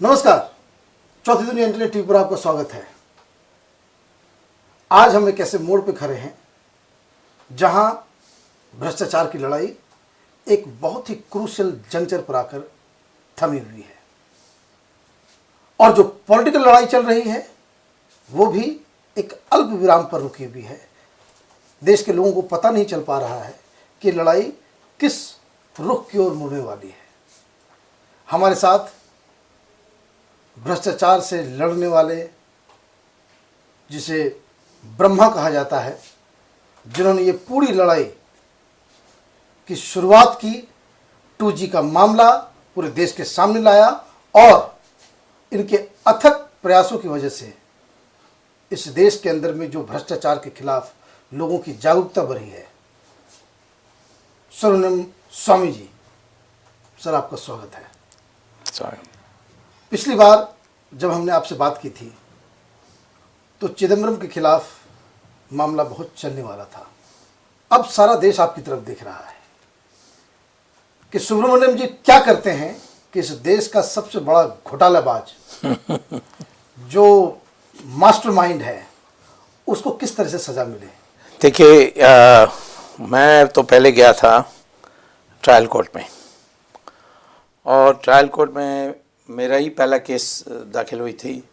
नमस्कार, चौथी दुनिया इंटरनेट टीवी पर आपका स्वागत है। आज हम एक ऐसे मोड़ पर खड़े हैं जहां भ्रष्टाचार की लड़ाई एक बहुत ही क्रूशियल जंक्चर पर आकर थमी हुई है और जो पॉलिटिकल लड़ाई चल रही है वो भी एक अल्प विराम पर रुकी हुई है। देश के लोगों को पता नहीं चल पा रहा है कि लड़ाई किस रुख की ओर मुड़ने वाली है। हमारे साथ भ्रष्टाचार से लड़ने वाले, जिसे ब्रह्मा कहा जाता है, जिन्होंने ये पूरी लड़ाई की शुरुआत की, 2G का मामला पूरे देश के सामने लाया और इनके अथक प्रयासों की वजह से इस देश के अंदर में जो भ्रष्टाचार के खिलाफ लोगों की जागरूकता बढ़ी है। सुब्रमण्यम स्वामी जी, सर आपका स्वागत है। पिछली बार जब हमने आपसे बात की थी तो चिदंबरम के खिलाफ मामला बहुत चलने वाला था। अब सारा देश आपकी तरफ देख रहा है कि सुब्रमण्यम जी क्या करते हैं कि इस देश का सबसे बड़ा घोटालाबाज जो मास्टरमाइंड है उसको किस तरह से सजा मिले। देखिए, मैं तो पहले गया था ट्रायल कोर्ट में और ट्रायल कोर्ट में मेरा ही पहला केस दाखिल हुई थी।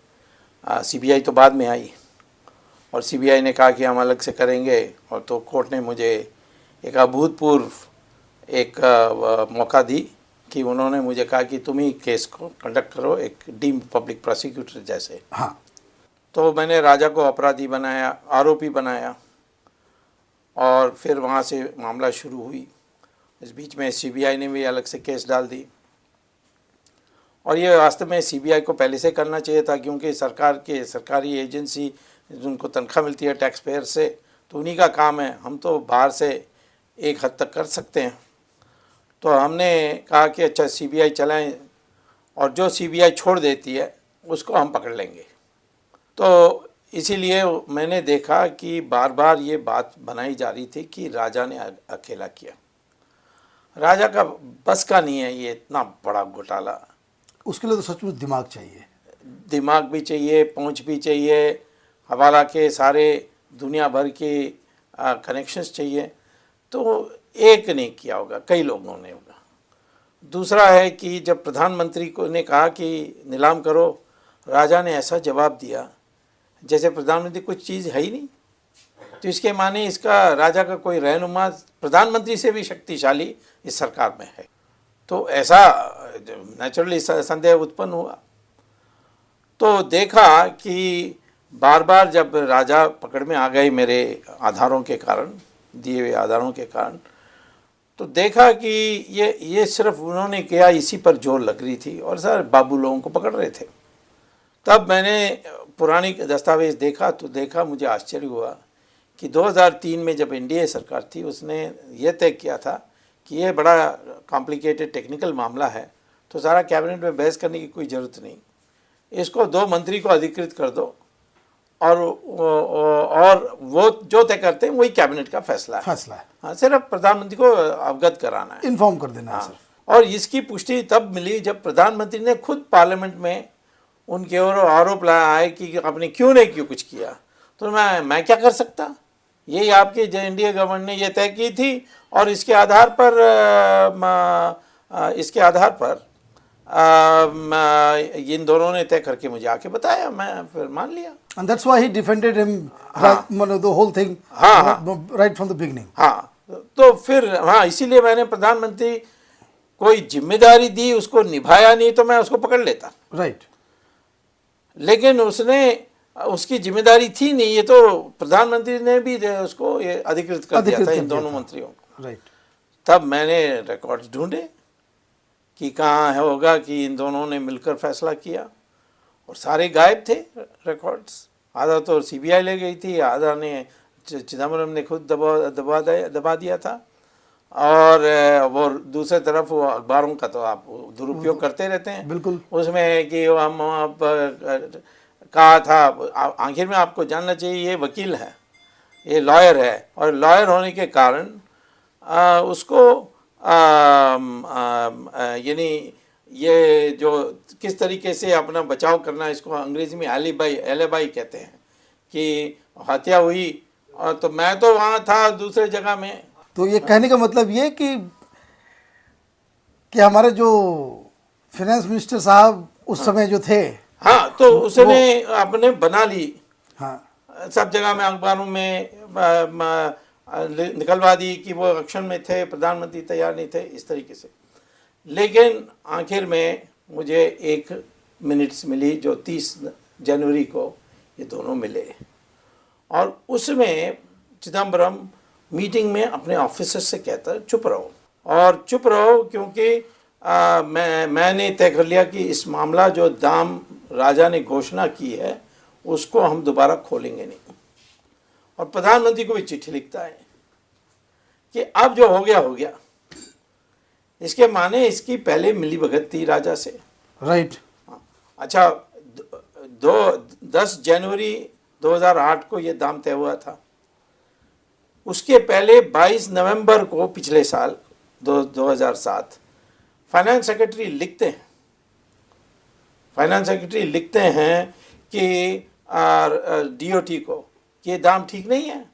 सीबीआई तो बाद में आई और सीबीआई ने कहा कि हम अलग से करेंगे, और तो कोर्ट ने मुझे एक अभूतपूर्व एक मौका दी कि उन्होंने मुझे कहा कि तुम ही केस को कंडक्ट करो, एक डीम्ड पब्लिक प्रोसिक्यूटर जैसे। हाँ, तो मैंने राजा को अपराधी बनाया, आरोपी बनाया और फिर वहाँ से मामला शुरू हुई। इस बीच में सीबीआई ने भी अलग से केस डाल दी और ये वास्तव में सीबीआई को पहले से करना चाहिए था, क्योंकि सरकारी एजेंसी जिनको तनख्वाह मिलती है टैक्स पेयर से, तो उन्हीं का काम है। हम तो बाहर से एक हद तक कर सकते हैं। तो हमने कहा कि अच्छा सीबीआई चलाएं और जो सीबीआई छोड़ देती है उसको हम पकड़ लेंगे। तो इसीलिए मैंने देखा कि बार बार ये बात बनाई जा रही थी कि राजा ने अकेला किया। राजा का बस का नहीं है ये इतना बड़ा घोटाला। उसके लिए तो सचमुच दिमाग चाहिए, दिमाग भी चाहिए, पहुंच भी चाहिए, हवाला के सारे दुनिया भर के कनेक्शंस चाहिए। तो एक ने किया होगा, कई लोगों ने होगा। दूसरा है कि जब प्रधानमंत्री को ने कहा कि नीलाम करो, राजा ने ऐसा जवाब दिया जैसे प्रधानमंत्री कुछ चीज़ है ही नहीं। तो इसके माने इसका राजा का कोई रहनुमा प्रधानमंत्री से भी शक्तिशाली इस सरकार में है। तो ऐसा नेचुरली संदेह उत्पन्न हुआ। तो देखा कि बार बार जब राजा पकड़ में आ गए मेरे आधारों के कारण, दिए हुए आधारों के कारण, तो देखा कि ये सिर्फ उन्होंने किया, इसी पर जोर लग रही थी और सर बाबू लोगों को पकड़ रहे थे। तब मैंने पुरानी दस्तावेज़ देखा तो देखा मुझे आश्चर्य हुआ कि 2003 में जब एनडीए सरकार थी उसने ये तय किया था कि ये बड़ा कॉम्प्लिकेटेड टेक्निकल मामला है, तो सारा कैबिनेट में बहस करने की कोई ज़रूरत नहीं, इसको 2 मंत्री को अधिकृत कर दो और वो जो तय करते हैं वही कैबिनेट का फैसला है। हाँ, सिर्फ प्रधानमंत्री को अवगत कराना है, इन्फॉर्म कर देना है। हाँ। और इसकी पुष्टि तब मिली जब प्रधानमंत्री ने खुद पार्लियामेंट में उनके ओर आरोप लगाया कि आपने क्यों नहीं क्यों कुछ किया। तो मैं क्या कर सकता, यही आपकी एनडीए गवर्नमेंट ने ये तय की थी और इसके आधार पर इन दोनों ने तय करके मुझे आके बताया, मैं फिर मान लिया। And that's why he defended him, हाँ, the whole thing, हाँ, right from the beginning. हाँ, तो फिर हाँ, इसीलिए मैंने प्रधानमंत्री कोई जिम्मेदारी दी, उसको निभाया नहीं तो मैं उसको पकड़ लेता। राइट। लेकिन उसकी जिम्मेदारी थी नहीं, ये तो प्रधानमंत्री ने भी उसको ये अधिकृत कर दिया था इन दोनों मंत्रियों को। राइट। तब तब मैंने रिकॉर्ड्स ढूंढे कि कहाँ होगा कि इन दोनों ने मिलकर फैसला किया, और सारे गायब थे रिकॉर्ड्स। आधा तो सीबीआई ले गई थी, आधा ने चिदंबरम ने खुद दबा दिया था, और वो दूसरे तरफ वो अखबारों का तो आप दुरुपयोग करते रहते हैं। बिल्कुल। उसमें कि हम कहा था, आखिर में आपको जानना चाहिए ये वकील है, ये लॉयर है, और लॉयर होने के कारण उसको यानी ये जो किस तरीके से अपना बचाव करना, इसको अंग्रेजी में एलिबाई कहते हैं, कि हत्या हुई और तो मैं तो वहाँ था दूसरे जगह में। तो ये कहने का मतलब ये कि हमारे जो फाइनेंस मिनिस्टर साहब उस समय जो थे, हाँ, तो उसने अपने बना ली, हाँ, सब जगह में अखबारों में निकलवा दी कि वो एक्शन में थे, प्रधानमंत्री तैयार नहीं थे, इस तरीके से। लेकिन आखिर में मुझे 1 मिनट्स मिली जो 30 जनवरी को ये दोनों मिले, और उसमें चिदम्बरम मीटिंग में अपने ऑफिसर से कहता चुप रहो, और चुप रहो क्योंकि मैंने तय कर लिया कि इस मामला जो दाम राजा ने घोषणा की है उसको हम दोबारा खोलेंगे नहीं। और प्रधानमंत्री को भी चिट्ठी लिखता है कि अब जो हो गया, इसके माने इसकी पहले मिली भगत थी राजा से, राइट। अच्छा, 10 जनवरी 2008 को ये दाम तय हुआ था। उसके पहले 22 नवंबर को पिछले साल 2007 फाइनेंस सेक्रेटरी लिखते हैं कि डीओटी को कि ये दाम ठीक नहीं है,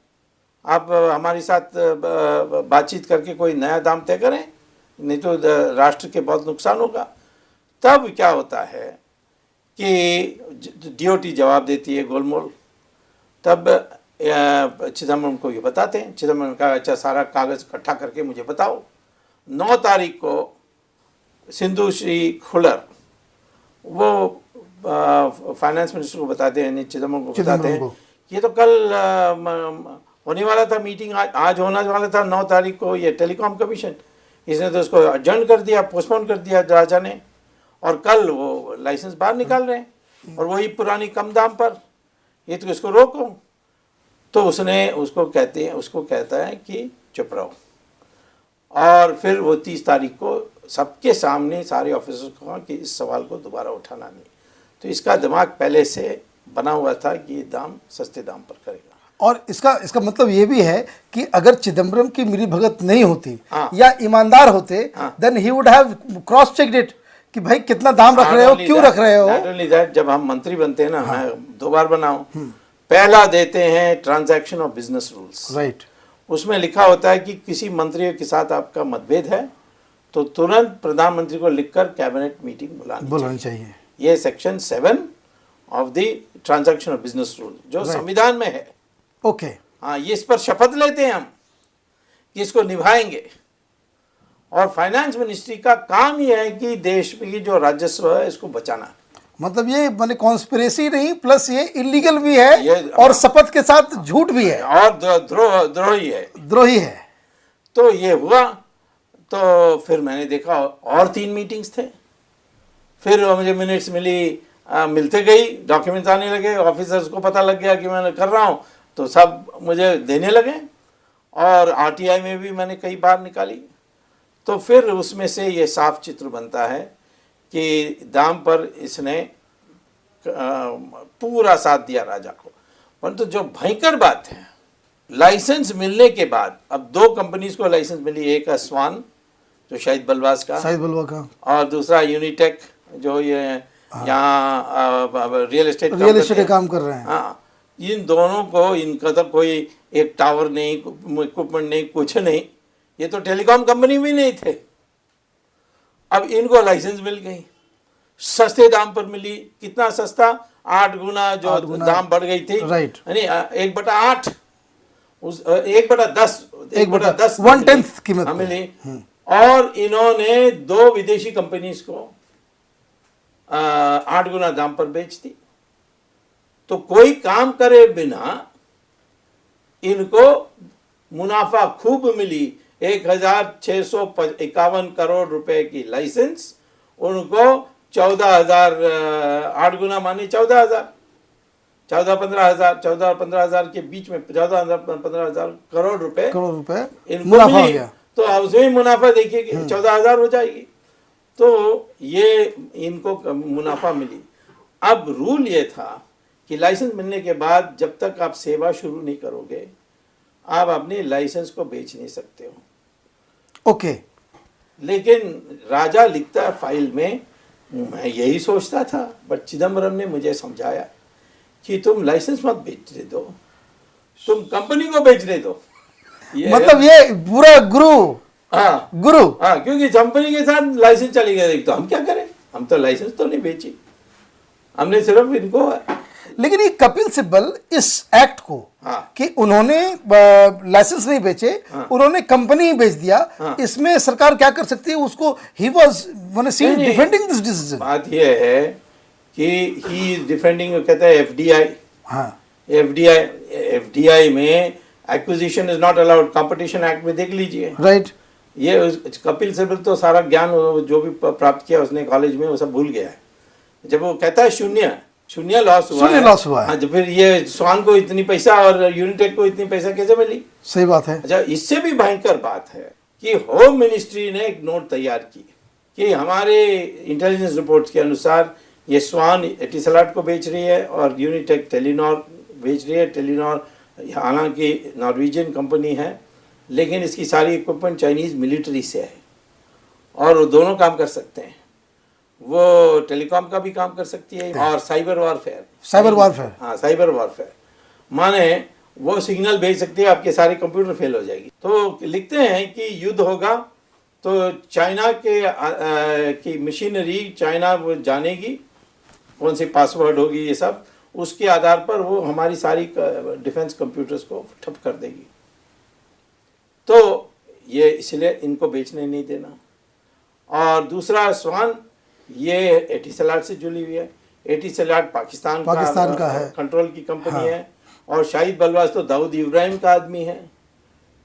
आप हमारे साथ बातचीत करके कोई नया दाम तय करें, नहीं तो राष्ट्र के बहुत नुकसान होगा। तब क्या होता है कि डीओटी जवाब देती है गोलमोल। तब चिदम्बरम को ये बताते हैं। चिदम्बरम का अच्छा सारा कागज़ इकट्ठा करके मुझे बताओ। 9 तारीख को सिंधु श्री खुलर वो फाइनेंस मिनिस्टर को बताते हैं, चिदम्बरम को बताते हैं, ये तो कल होने वाला था मीटिंग, आज होने वाला था 9 तारीख को ये टेलीकॉम कमीशन, इसने तो उसको एडजर्न कर दिया, पोस्टपोन कर दिया राजा ने, और कल वो लाइसेंस बाहर निकाल रहे हैं और वही पुरानी कम दाम पर, ये तो इसको रोको। तो उसको कहता है कि चुप रहो, और फिर वो 30 तारीख को सबके सामने सारे ऑफिसर्स को कहा कि इस सवाल को दोबारा उठाना नहीं। तो इसका दिमाग पहले से बना हुआ था कि ये दाम सस्ते दाम पर करेगा। और इसका मतलब ये भी है कि अगर चिदम्बरम की मिली भगत नहीं होती, हाँ, या ईमानदार होते, हाँ, then he would have cross checked it कि भाई कितना दाम रख रहे हो, क्यों रख रहे हो। Not only that, जब हम मंत्री बनते हैं ना, मैं 2 बार बना हूं, पहला देते हैं transaction of business rules, right. उसमें लिखा होता है कि किसी मंत्री के साथ आपका मतभेद है तो तुरंत प्रधानमंत्री को लिखकर कैबिनेट मीटिंग बुलानी चाहिए। ये section 7 of the transaction of business rule जो संविधान में है। ओके। हाँ, ये इस पर शपथ लेते हैं हम कि इसको निभाएंगे। और फाइनेंस मिनिस्ट्री का काम ये है कि देश में जो राजस्व है इसको बचाना। मतलब ये माने कॉन्स्पिरेसी नहीं, प्लस ये इलीगल भी है और शपथ के साथ झूठ भी है और द्रोही है। तो ये हुआ। तो फिर मैंने देखा और 3 मीटिंग्स थे, फिर मुझे मिनट्स मिलते गई, डॉक्यूमेंट्स आने लगे, ऑफिसर्स को पता लग गया कि मैं कर रहा हूँ, तो सब मुझे देने लगे, और आरटीआई में भी मैंने कई बार निकाली। तो फिर उसमें से ये साफ चित्र बनता है कि दाम पर इसने पूरा साथ दिया राजा को। परंतु जो भयंकर बात है, लाइसेंस मिलने के बाद अब 2 कंपनीज को लाइसेंस मिली, एक स्वान जो शाहिद बलवा का, और दूसरा यूनिटेक जो ये यहाँ रियल एस्टेट का काम कर रहे हैं। हाँ, इन दोनों को, इनका तो कोई एक टावर नहीं, इक्विपमेंट नहीं, कुछ नहीं, ये तो टेलीकॉम कंपनी भी नहीं थे। अब इनको लाइसेंस मिल गई, सस्ते दाम पर मिली। कितना सस्ता? 8 गुना जो दाम बढ़ गई थी, राइट, यानी 1/8, 1/10, 1/10 1/10 कीमत मिली। और इन्होंने 2 विदेशी कंपनीज को 8 गुना दाम पर बेच दी। तो कोई काम करे बिना इनको मुनाफा खूब मिली। 1651 करोड़ रुपए की लाइसेंस, उनको 14,000, 8 गुना मानी 14,000, 14-15,000 के बीच में 14,000-15,000 करोड़ रुपए मुनाफा हो गया। तो उसमें मुनाफा देखिए 14,000 हो जाएगी। तो ये इनको मुनाफा मिली। अब रूल ये था कि लाइसेंस मिलने के बाद जब तक आप सेवा शुरू नहीं करोगे, आप अपने लाइसेंस को बेच नहीं सकते हो। ओके। लेकिन राजा लिखता है फाइल में मैं यही सोचता था, बट चिदम्बरम ने मुझे समझाया कि तुम लाइसेंस मत बेचने दो, तुम कंपनी को बेचने दो। मतलब ये पूरा गुरु हाँ गुरु। हाँ, क्योंकि कंपनी के साथ लाइसेंस चली गई तो हम क्या करें, हम तो लाइसेंस तो नहीं बेची, हमने सिर्फ इनको। लेकिन ये कपिल सिब्बल इस एक्ट को हाँ। कि उन्होंने लाइसेंस नहीं बेचे, उन्होंने कंपनी ही बेच दिया, इसमें सरकार क्या कर सकती है उसको? He was defending this decision. बात ये है कि ही इज डिफेंडिंग, कहता है एफडीआई। हाँ, एफडीआई में acquisition is not allowed, competition act में देख लीजिए। राइट। ये कपिल सिब्बल तो सारा ज्ञान जो भी प्राप्त किया उसने कॉलेज में वो सब भूल गया है। जब वो कहता है शून्य लॉस हुआ है। हाँ, जब फिर ये स्वान को इतनी पैसा और यूनिटेक को इतनी पैसा कैसे मिली? सही बात है। अच्छा, इससे भी भयंकर बात है कि होम मिनिस्ट्री ने एक नोट तैयार की कि हमारे इंटेलिजेंस रिपोर्ट्स के अनुसार ये स्वान एटिसलाट को बेच रही है और यूनिटेक टेलीनॉर बेच रही है। टेलीनॉर हालांकि नॉर्वेजियन कंपनी है, लेकिन इसकी सारी इक्विपमेंट चाइनीज मिलिट्री से है और वो दोनों काम कर सकते हैं। वो टेलीकॉम का भी काम कर सकती है और साइबर वॉरफेयर। हाँ, साइबर वॉरफेयर माने वो सिग्नल भेज सकती है, आपके सारे कंप्यूटर फेल हो जाएगी। तो लिखते हैं कि युद्ध होगा तो चाइना की मशीनरी चाइना वो जानेगी, कौन सी पासवर्ड होगी, ये सब उसके आधार पर वो हमारी सारी डिफेंस कंप्यूटर्स को ठप कर देगी। तो ये इसलिए इनको बेचने नहीं देना। और दूसरा, स्वान ये एटिसलाट से जुड़ी हुई है। एटिसलाट पाकिस्तान का है, कंट्रोल की कंपनी। हाँ। है और शाहिद बलवास तो दाऊद इब्राहिम का आदमी है,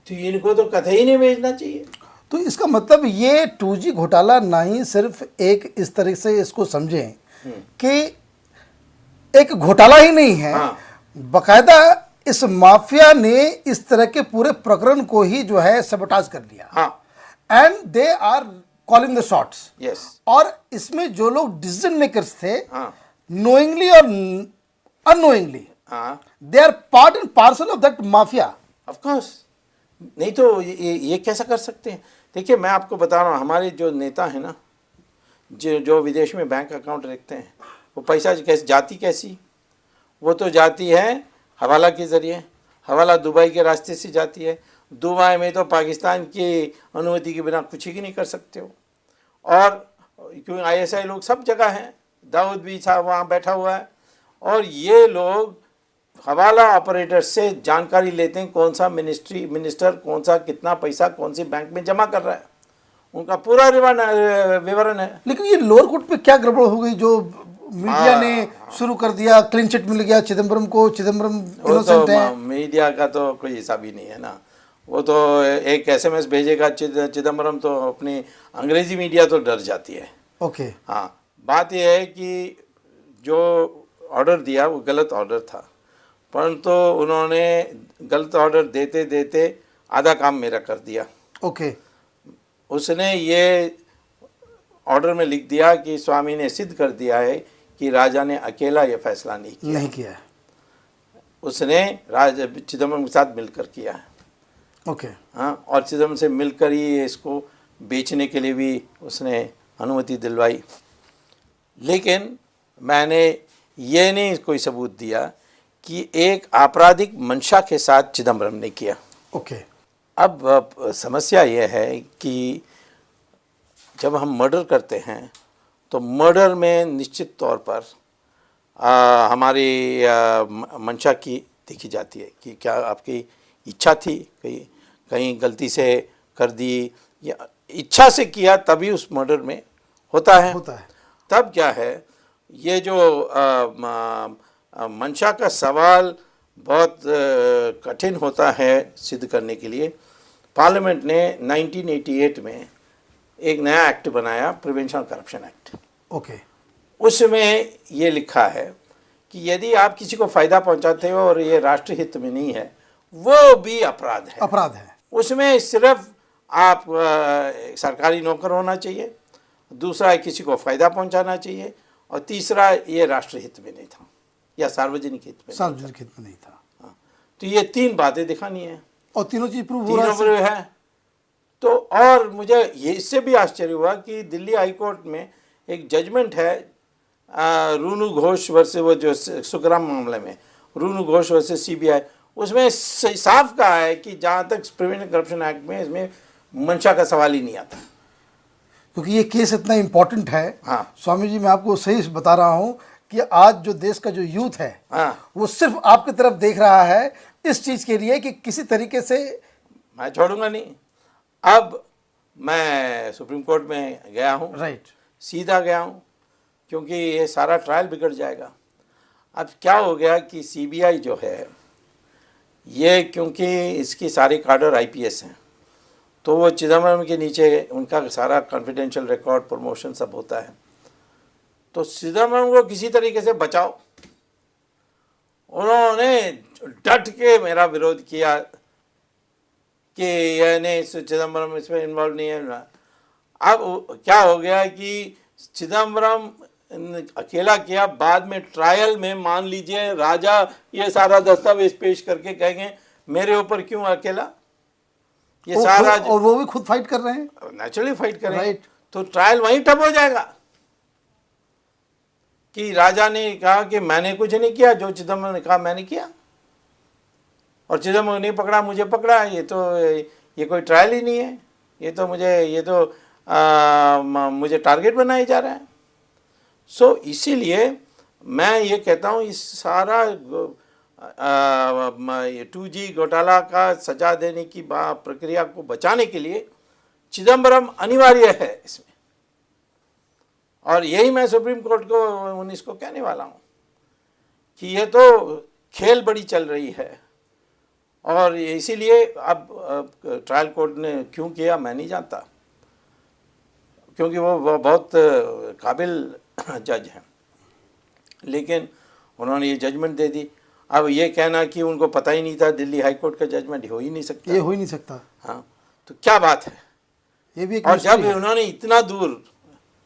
तो इनको तो कतई नहीं बेचना चाहिए। तो इसका मतलब ये 2G घोटाला ना ही सिर्फ एक इस तरह से इसको समझें कि एक घोटाला ही नहीं है। हाँ। बकायदा इस माफिया ने इस तरह के पूरे प्रकरण को ही जो है सबोटाज कर लिया। हाँ। And they are calling the shots. Yes. और इसमें जो लोग डिसीजन मेकर्स थे, नोइंगली और unknowingly, they are part and parcel of that mafia. Of course, नहीं तो ये कैसा कर सकते हैं? देखिए, मैं आपको बता रहा हूँ, हमारे जो नेता हैं ना, जो विदेश में बैंक अकाउंट रखते हैं, वो पैसा कैसे जाती, कैसी वो तो जाती है हवाला के ज़रिए। हवाला दुबई के रास्ते से जाती है। दुबई में तो पाकिस्तान की अनुमति के बिना कुछ ही नहीं कर सकते हो। और क्योंकि ISI लोग सब जगह हैं, दाऊद भी था वहाँ बैठा हुआ है, और ये लोग हवाला ऑपरेटर से जानकारी लेते हैं कौन सा मिनिस्टर कौन सा कितना पैसा कौन सी बैंक में जमा कर रहा है, उनका पूरा विवरण है। लेकिन ये लोअर कोर्ट पे क्या गड़बड़ हो गई जो मीडिया ने शुरू कर दिया? क्लीन चिट मिल गया चिदम्बरम को, चिदम्बरम इनोसेंट है। मीडिया का तो कोई हिसाब ही नहीं है ना। वो तो एक SMS भेजेगा चिदम्बरम, तो अपनी अंग्रेजी मीडिया तो डर जाती है। ओके। हाँ, बात यह है कि जो ऑर्डर दिया वो गलत ऑर्डर था, परंतु उन्होंने गलत ऑर्डर देते देते आधा काम मेरा कर दिया। ओके। उसने ये ऑर्डर में लिख दिया कि स्वामी ने सिद्ध कर दिया है कि राजा ने अकेला ये फैसला नहीं किया। उसने चिदम्बरम के साथ मिलकर किया है। ओके। हाँ, और चिदम्बरम से मिलकर ही इसको बेचने के लिए भी उसने अनुमति दिलवाई। लेकिन मैंने ये नहीं कोई सबूत दिया कि एक आपराधिक मंशा के साथ चिदम्बरम ने किया। ओके। अब समस्या ये है कि जब हम मर्डर करते हैं तो मर्डर में निश्चित तौर पर हमारी मंशा की देखी जाती है कि क्या आपकी इच्छा थी, कहीं गलती से कर दी, या इच्छा से किया तभी उस मर्डर में होता है। तब क्या है, ये जो मंशा का सवाल बहुत कठिन होता है सिद्ध करने के लिए। पार्लियामेंट ने 1988 में एक नया एक्ट बनाया, prevention of corruption act. Okay. उसमें ये लिखा है कि यदि आप किसी को फ़ायदा पहुंचाते हो और ये राष्ट्रहित में नहीं है, वो भी अपराध है। उसमें सिर्फ आप सरकारी नौकर होना चाहिए, दूसरा किसी को फ़ायदा पहुंचाना चाहिए, और तीसरा ये राष्ट्रहित में नहीं था या सार्वजनिक हित में नहीं था। हाँ, तो ये 3 बातें दिखानी है और तीनों चीज़ प्रूव है। तो और मुझे ये इससे भी आश्चर्य हुआ कि दिल्ली हाई कोर्ट में एक जजमेंट है रूनू घोष वर्सेस वो जो सुखराम मामले में रूनू घोष वर्सेस सीबीआई, उसमें साफ कहा है कि जहाँ तक प्रिवेंशन करप्शन एक्ट में इसमें मंशा का सवाल ही नहीं आता, क्योंकि ये केस इतना इम्पोर्टेंट है। हाँ। स्वामी जी, मैं आपको सही बता रहा हूँ कि आज जो देश का जो यूथ है, हाँ, वो सिर्फ आपकी तरफ देख रहा है इस चीज़ के लिए कि किसी तरीके से। मैं छोड़ूंगा नहीं। अब मैं सुप्रीम कोर्ट में गया हूँ, राइट, सीधा गया हूँ, क्योंकि ये सारा ट्रायल बिगड़ जाएगा। अब क्या हो गया कि सीबीआई जो है ये, क्योंकि इसकी सारी काडर आईपीएस हैं, तो वो चिदम्बरम के नीचे उनका सारा कॉन्फिडेंशियल रिकॉर्ड प्रमोशन सब होता है, तो चिदम्बरम को किसी तरीके से बचाओ। उन्होंने डट के मेरा विरोध किया कि यह नहीं, चिदम्बरम इसमें इन्वॉल्व नहीं है। अब क्या हो गया कि चिदम्बरम अकेला किया, बाद में ट्रायल में मान लीजिए राजा ये सारा दस्तावेज पेश करके कहेंगे मेरे ऊपर क्यों अकेला, ये सारा, और वो भी खुद फाइट कर रहे हैं, नेचुरली फाइट करें, राइट। तो ट्रायल वहीं ठप हो जाएगा कि राजा ने कहा कि मैंने कुछ नहीं किया, जो चिदम्बरम ने कहा मैंने किया, और चिदम्बरम नहीं पकड़ा, मुझे पकड़ा, ये कोई ट्रायल ही नहीं है, ये तो मुझे टारगेट बनाया जा रहा है। सो इसीलिए मैं ये कहता हूँ इस सारा 2G घोटाला का सजा देने की प्रक्रिया को बचाने के लिए चिदम्बरम अनिवार्य है इसमें, और यही मैं सुप्रीम कोर्ट को 19 को कहने वाला हूँ कि ये तो खेल बड़ी चल रही है, और इसीलिए अब ट्रायल कोर्ट ने क्यों किया मैं नहीं जानता, क्योंकि वो बहुत काबिल जज हैं, लेकिन उन्होंने ये जजमेंट दे दी। अब ये कहना कि उनको पता ही नहीं था, दिल्ली हाई कोर्ट का जजमेंट हो ही नहीं सकता, ये हो ही नहीं सकता। हाँ, तो क्या बात है, ये भी एक और जब mystery है। उन्होंने इतना दूर,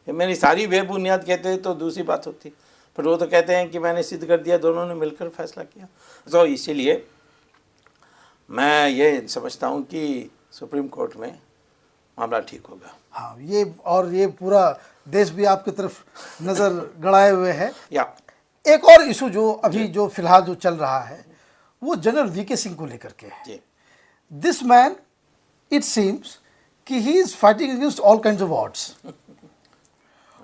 मेरी सारी बेबुनियाद कहते तो दूसरी बात होती, पर वो तो कहते हैं कि मैंने सिद्ध कर दिया, दोनों ने मिलकर फैसला किया। तो इसीलिए मैं ये समझता हूँ कि सुप्रीम कोर्ट में मामला ठीक होगा। हाँ, ये पूरा देश भी आपकी तरफ नज़र गड़ाए हुए है। या एक और इशू जो अभी जो फिलहाल जो चल रहा है वो जनरल वीके सिंह को लेकर के है। जी, दिस मैन, इट सीम्स कि he is fighting against all kinds of odds.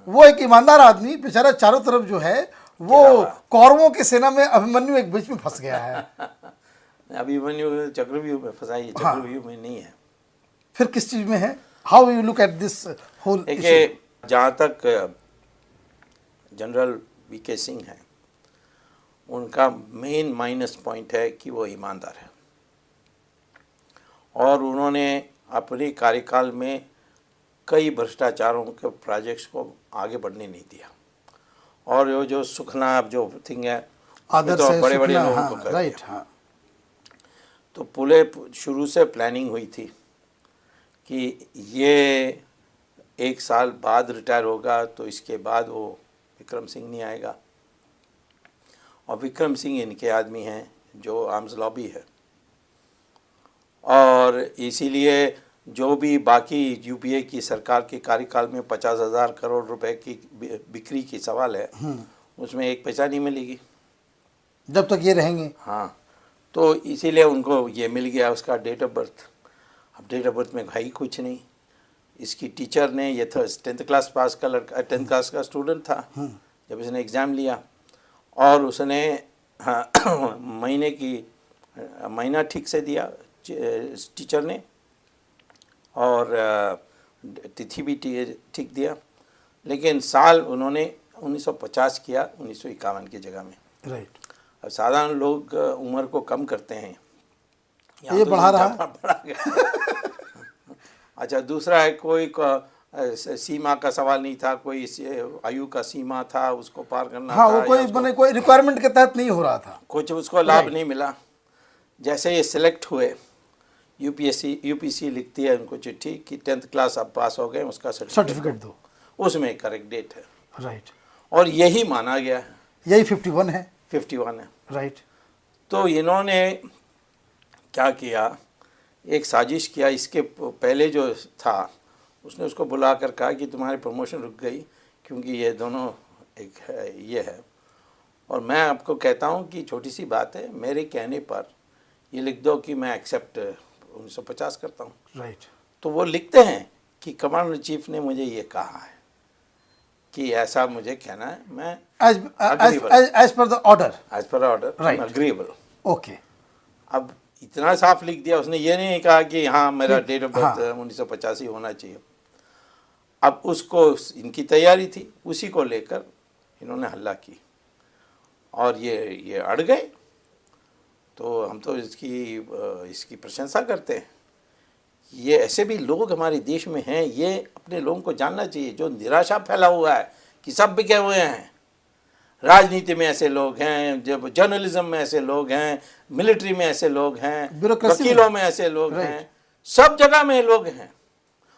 वो एक ईमानदार आदमी बेचारा चारों तरफ जो है वो कौरवों की सेना में अभिमन्यु एक बीच में फंस गया है। अभिमन्यु चक्रव्यूह में फंसा, ये चक्रव्यूह में नहीं है। फिर किस चीज में है? How you look at this whole issue? देखिए, जहाँ तक जनरल वीके सिंह है, उनका मेन माइनस पॉइंट है कि वो ईमानदार है, और उन्होंने अपने कार्यकाल में कई भ्रष्टाचारों के प्रोजेक्ट्स को आगे बढ़ने नहीं दिया, और वो जो सुखना जो थिंग है आदर्श तो है, बड़े बड़े सुखना, लोगों हाँ, को कर राइट, दिया। हाँ। तो पूरे शुरू से प्लानिंग हुई थी कि ये 1 साल बाद रिटायर होगा, तो इसके बाद वो विक्रम सिंह नहीं आएगा, और विक्रम सिंह इनके आदमी हैं जो आर्म्स लॉबी है, और इसीलिए जो भी बाकी यूपीए की सरकार के कार्यकाल में 50,000 करोड़ रुपए की बिक्री की सवाल है, उसमें एक पैसा नहीं मिलेगी जब तक ये रहेंगे। हाँ, तो इसीलिए उनको ये मिल गया उसका डेट ऑफ बर्थ। अब डेट ऑफ बर्थ में भाई कुछ नहीं, इसकी टीचर ने, ये था 10th क्लास पास का लड़का, 10th क्लास का स्टूडेंट था जब इसने एग्ज़ाम लिया, और उसने महीना ठीक से दिया टीचर ने, और तिथि भी ठीक दिया, लेकिन साल उन्होंने 1950 किया 1951 की जगह में। राइट। अब साधारण लोग उम्र को कम करते हैं, ये तो बढ़ा रहा बढ़ा गया। अच्छा, दूसरा है कोई सीमा का सवाल नहीं था, कोई आयु का सीमा था, उसको पार करना हाँ, था, वो कोई रिक्वायरमेंट के तहत नहीं हो रहा था, कुछ उसको लाभ नहीं मिला। जैसे ये सिलेक्ट हुए, यूपीसी लिखती है उनको चिट्ठी कि 10th क्लास आप पास हो गए, उसका सर्टिफिकेट दो, उसमें करेक्ट डेट है। राइट। और यही माना गया है, यही 51 है। 51 है। राइट। तो इन्होंने क्या किया, एक साजिश किया। इसके पहले जो था उसने उसको बुला कर कहा कि तुम्हारी प्रमोशन रुक गई क्योंकि ये दोनों एक है, ये है। और मैं आपको कहता हूँ कि छोटी सी बात है, मेरे कहने पर ये लिख दो कि मैं एक्सेप्ट 1950 करता हूँ। राइट। तो वो लिखते हैं कि कमांडर इन चीफ ने मुझे ये कहा है कि ऐसा मुझे कहना है, मैं as per the order, as per order Right. Agreeable. Okay. अब इतना साफ लिख दिया, उसने ये नहीं कहा कि हाँ मेरा डेट ऑफ बर्थ हाँ। 1985 होना चाहिए। अब उसको इनकी तैयारी थी, उसी को लेकर इन्होंने हल्ला की और ये अड़ गए। तो हम तो इसकी प्रशंसा करते हैं। ये ऐसे भी लोग हमारे देश में हैं, ये अपने लोगों को जानना चाहिए। जो निराशा फैला हुआ है कि सब बिके हुए हैं, राजनीति में ऐसे लोग हैं, जब जर्नलिज्म में ऐसे लोग हैं, मिलिट्री में ऐसे लोग हैं, ब्यूरोक्रेसी वकीलों में ऐसे लोग हैं, सब जगह में लोग हैं।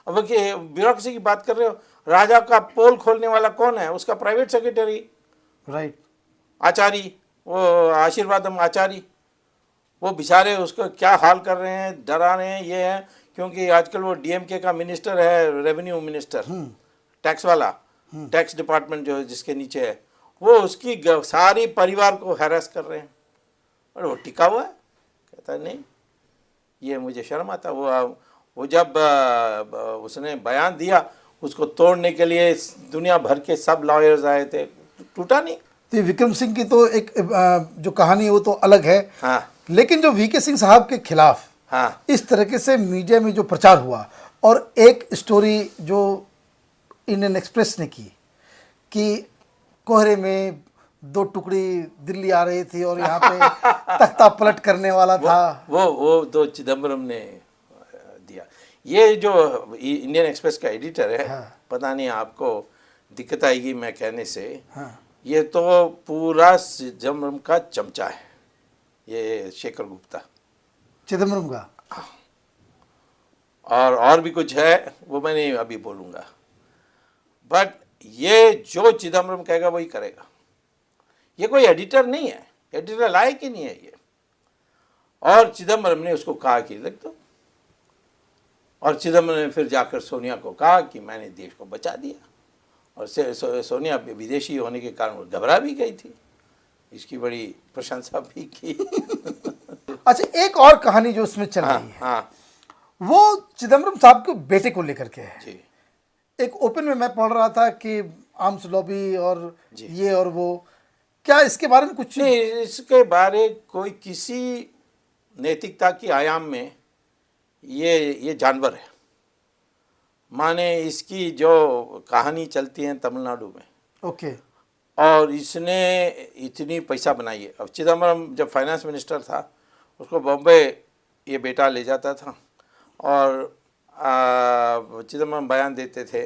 अब ब्यूरोक्रेसी की बात कर रहे हो, राजा का पोल खोलने वाला कौन है? उसका प्राइवेट सेक्रेटरी, राइट, आचार्य, वो आशीर्वादम आचार्य, वो बेचारे उसको क्या हाल कर रहे हैं, डरा रहे हैं। ये है क्योंकि आजकल वो डीएमके का मिनिस्टर है, रेवेन्यू मिनिस्टर, टैक्स वाला, टैक्स डिपार्टमेंट जो जिसके नीचे है, वो उसकी सारी परिवार को हैरेस कर रहे हैं और वो टिका हुआ है। कहता है नहीं, ये मुझे शर्म आता। वो जब उसने बयान दिया, उसको तोड़ने के लिए दुनिया भर के सब लॉयर्स आए थे, टूटा नहीं। तो विक्रम सिंह की तो एक जो कहानी है वो तो अलग है। हाँ। लेकिन जो वीके सिंह साहब के खिलाफ हाँ। इस तरीके से मीडिया में जो प्रचार हुआ, और एक स्टोरी जो इंडियन एक्सप्रेस ने की कि कोहरे में 2 टुकड़ी दिल्ली आ रही थी और यहाँ पे तख्ता पलट करने वाला था, वो तो चिदम्बरम ने दिया। ये जो इंडियन एक्सप्रेस का एडिटर है, हाँ। पता नहीं आपको दिक्कत आएगी मैं कहने से, हाँ। ये तो पूरा चिदम्बरम का चमचा है, ये शेखर गुप्ता, चिदम्बरम का। और भी कुछ है, वो मैं नहीं अभी बोलूँगा। बट ये जो चिदम्बरम कहेगा वही करेगा। ये कोई एडिटर नहीं है, एडिटर लायक ही नहीं है ये। और चिदम्बरम ने उसको कहा कि लिख दो, और चिदम्बरम ने फिर जाकर सोनिया को कहा कि मैंने देश को बचा दिया। और सोनिया विदेशी होने के कारण वो घबरा भी गई थी, इसकी बड़ी प्रशंसा भी की। अच्छा, एक और कहानी जो उसमें चल रही है, हाँ, वो चिदम्बरम साहब के बेटे को लेकर के है। जी। एक ओपन में मैं पढ़ रहा था कि आर्म्स लॉबी और जी। ये और वो, क्या इसके बारे में कुछ? नहीं, इसके बारे कोई किसी नैतिकता की आयाम में ये जानवर है। माने इसकी जो कहानी चलती है तमिलनाडु में, ओके। और इसने इतनी पैसा बनाई है। अब चिदम्बरम जब फाइनेंस मिनिस्टर था, उसको बॉम्बे ये बेटा ले जाता था और चिदम्बरम बयान देते थे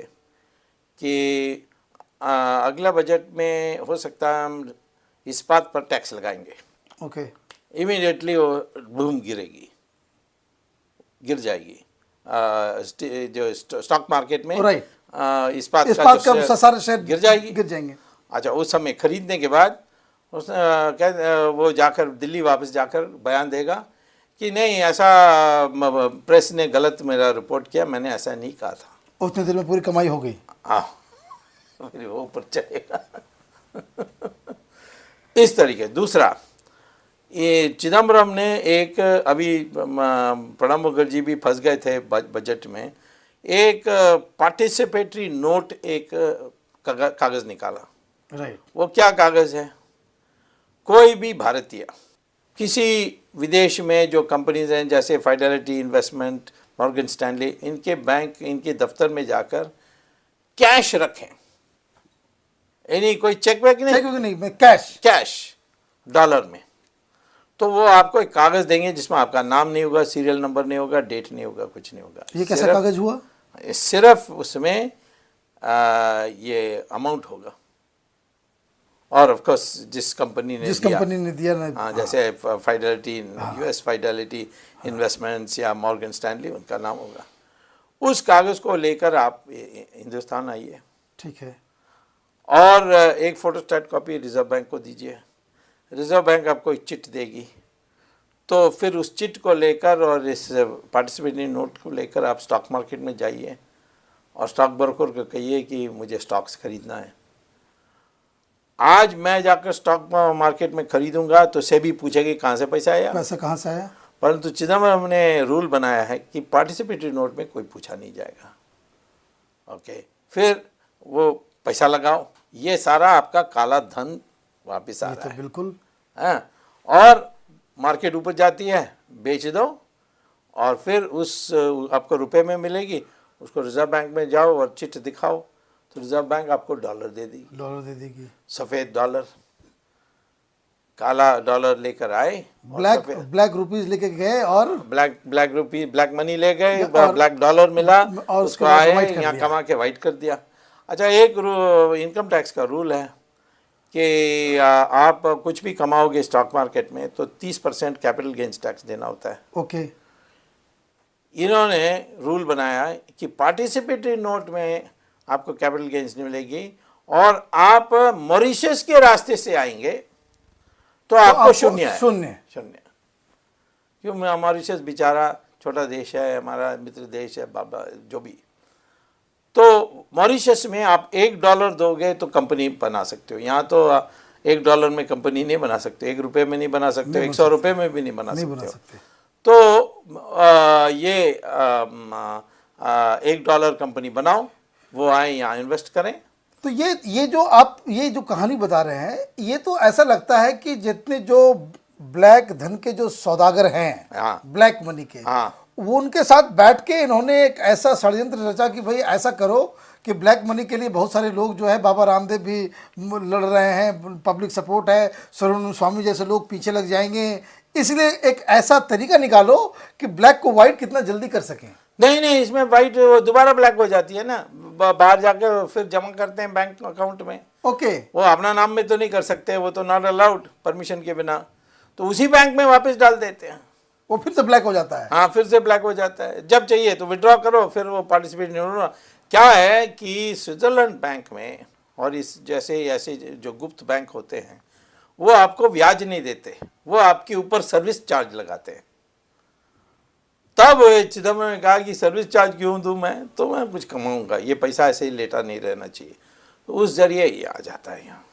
कि अगला बजट में हो सकता है हम इस्पात पर टैक्स लगाएंगे। ओके। इमीडिएटली वो बूम गिर जाएगी। जो स्टॉक मार्केट में राइट, इस्पात का सारे शेयर गिर जाएंगे। अच्छा, उस समय खरीदने के बाद उसने वो जाकर दिल्ली वापस जाकर बयान देगा कि नहीं, ऐसा प्रेस ने गलत मेरा रिपोर्ट किया, मैंने ऐसा नहीं कहा था। उतने देर में पूरी कमाई हो गई। हाँ, फिर वो ऊपर चलेगा। इस तरीके। दूसरा, ये चिदम्बरम ने एक, अभी प्रणब मुखर्जी भी फंस गए थे बजट में, एक पार्टिसिपेटरी नोट, एक कागज़ निकाला। राइट। वो क्या कागज़ है? कोई भी भारतीय किसी विदेश में जो कंपनीज हैं, जैसे फाइडेलिटी इन्वेस्टमेंट, मॉर्गन स्टैनली, इनके बैंक, इनके दफ्तर में जाकर कैश रखें, यानी कोई चेक वेक नहीं, मैं कैश डॉलर में, तो वो आपको एक कागज़ देंगे जिसमें आपका नाम नहीं होगा, सीरियल नंबर नहीं होगा, डेट नहीं होगा, कुछ नहीं होगा। ये कैसा कागज़ हुआ? सिर्फ उसमें ये अमाउंट होगा, और ऑफ कोर्स जिस कंपनी ने दिया ना, हाँ, जैसे फाइडेलिटी, यूएस फाइडेलिटी इन्वेस्टमेंट्स या मॉर्गन स्टैनली, उनका नाम होगा। उस कागज़ को लेकर आप हिंदुस्तान आइए, ठीक है, और एक फोटोस्टैट कॉपी रिजर्व बैंक को दीजिए। रिजर्व बैंक आपको एक चिट देगी, तो फिर उस चिट को लेकर और इस पार्टिसिपेटरी नोट को लेकर आप स्टॉक मार्केट में जाइए और स्टॉक ब्रोकर को कहिए कि मुझे स्टॉक्स खरीदना है। आज मैं जाकर स्टॉक मार्केट में खरीदूंगा तो सेबी पूछेगी कहाँ से पैसा आया, पैसा कहाँ से आया। परंतु चिदम्बरम ने रूल बनाया है कि पार्टिसिपेटरी नोट में कोई पूछा नहीं जाएगा। ओके, फिर वो पैसा लगाओ, ये सारा आपका काला धन वापस आ रहा है। बिल्कुल है। और मार्केट ऊपर जाती है, बेच दो, और फिर उस आपको रुपए में मिलेगी, उसको रिजर्व बैंक में जाओ और चिट दिखाओ तो रिजर्व बैंक आपको डॉलर दे देगी। सफ़ेद डॉलर, काला डॉलर लेकर आए, ब्लैक रुपीज लेके गए और ब्लैक मनी ले गए, ब्लैक डॉलर मिला और उसको आए यहाँ कमा के वाइट कर दिया। अच्छा, एक इनकम टैक्स का रूल है कि आप कुछ भी कमाओगे स्टॉक मार्केट में तो 30% कैपिटल गेन्स टैक्स देना होता है। ओके, इन्होंने रूल बनाया है कि पार्टिसिपेटरी नोट में आपको कैपिटल गेन्स नहीं मिलेगी, और आप मॉरिशस के रास्ते से आएंगे तो आपको शून्य। क्यों, मॉरिशस बेचारा छोटा देश है, हमारा मित्र देश है, बाबा जो भी। तो मॉरिशस में आप $1 दोगे तो कंपनी बना सकते हो। यहाँ तो $1 में कंपनी नहीं बना सकते, ₹1 में नहीं बना सकते, ₹100 में भी नहीं बना सकते। तो ये $1 कंपनी बनाओ, वो आए यहाँ इन्वेस्ट करें। तो ये जो आप ये जो कहानी बता रहे हैं, ये तो ऐसा लगता है कि जितने जो ब्लैक धन के जो सौदागर हैं, हाँ, ब्लैक मनी के, हाँ, वो उनके साथ बैठ के इन्होंने एक ऐसा षड्यंत्र रचा कि भाई ऐसा करो कि ब्लैक मनी के लिए बहुत सारे लोग जो है, बाबा रामदेव भी लड़ रहे हैं, पब्लिक सपोर्ट है, सरोन स्वामी जैसे लोग पीछे लग जाएंगे, इसलिए एक ऐसा तरीका निकालो कि ब्लैक को वाइट कितना जल्दी कर सकें। नहीं, इसमें वाइट दोबारा ब्लैक हो जाती है ना, बाहर जाकर फिर जमा करते हैं बैंक अकाउंट में। ओके, वो अपना नाम में तो नहीं कर सकते, वो तो नॉट अलाउड परमिशन के बिना, तो उसी बैंक में वापस डाल देते हैं, वो फिर से ब्लैक हो जाता है। हाँ, फिर से ब्लैक हो जाता है। जब चाहिए तो विड्रॉ करो, फिर वो पार्टिसिपेट नहीं होना। क्या है कि स्विट्जरलैंड बैंक में और इस जैसे ऐसे जो गुप्त बैंक होते हैं, वो आपको ब्याज नहीं देते, वो आपके ऊपर सर्विस चार्ज लगाते हैं। तब चिदम्बरम ने कहा कि सर्विस चार्ज क्यों दूं मैं, तो मैं कुछ कमाऊंगा, ये पैसा ऐसे ही लेटा नहीं रहना चाहिए, तो उस जरिए ये आ जाता है यहाँ।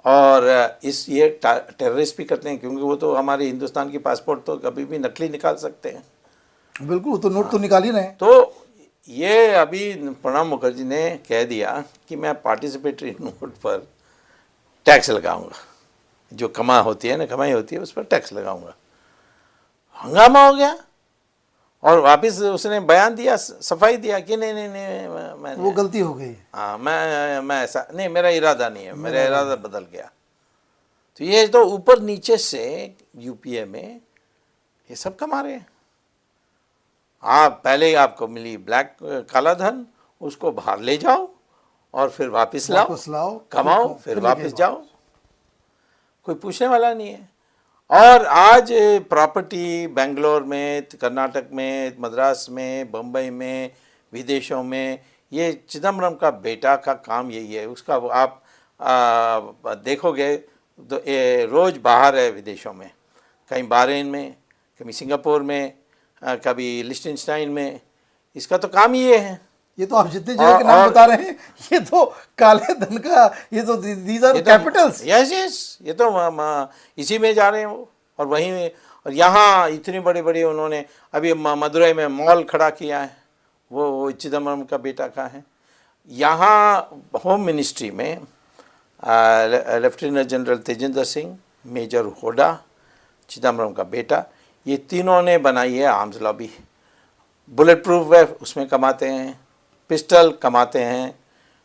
और ये टेररिस्ट भी करते हैं, क्योंकि वो तो हमारे हिंदुस्तान की पासपोर्ट तो कभी भी नकली निकाल सकते हैं। बिल्कुल, तो नोट तो निकाल ही रहे हैं। तो ये अभी प्रणब मुखर्जी ने कह दिया कि मैं पार्टिसिपेटरी नोट पर टैक्स लगाऊंगा, जो कमाई होती है उस पर टैक्स लगाऊंगा। हंगामा हो गया, और वापस उसने बयान दिया, सफाई दिया कि नहीं, मैं वो गलती हो गई। हाँ, मैं ऐसा नहीं, मेरा इरादा नहीं है, मेरा इरादा बदल गया। तो ये तो ऊपर नीचे से यूपीए में ये सब कमा रहे हैं। आप पहले आपको मिली ब्लैक काला धन, उसको बाहर ले जाओ और फिर वापस लाओ, कमाओ, फिर वापस जाओ, कोई पूछने वाला नहीं है। और आज प्रॉपर्टी बेंगलोर में, कर्नाटक में, मद्रास में, बम्बई में, विदेशों में, ये चिदम्बरम का बेटा का काम यही है। उसका आप देखोगे तो रोज़ बाहर है विदेशों में, कहीं बहरीन में, कभी सिंगापुर में, कभी लिechtenstein में। इसका तो काम ये है। ये तो आप जितने जगह के नाम बता रहे हैं, ये तो काले धन का, ये तो दीज आर कैपिटल्स। यस, ये तो इसी में जा रहे हैं वो। और वहीं में, और यहाँ इतनी बड़ी बड़ी उन्होंने अभी मदुरई में मॉल खड़ा किया है, वो चिदम्बरम का बेटा का है। यहाँ होम मिनिस्ट्री में lieutenant general Tejinder Singh, major Hooda, Chidambaram का बेटा, ये तीनों ने बनाई है आर्म्स लॉबी। बुलेट प्रूफ है, उसमें कमाते हैं, पिस्टल कमाते हैं,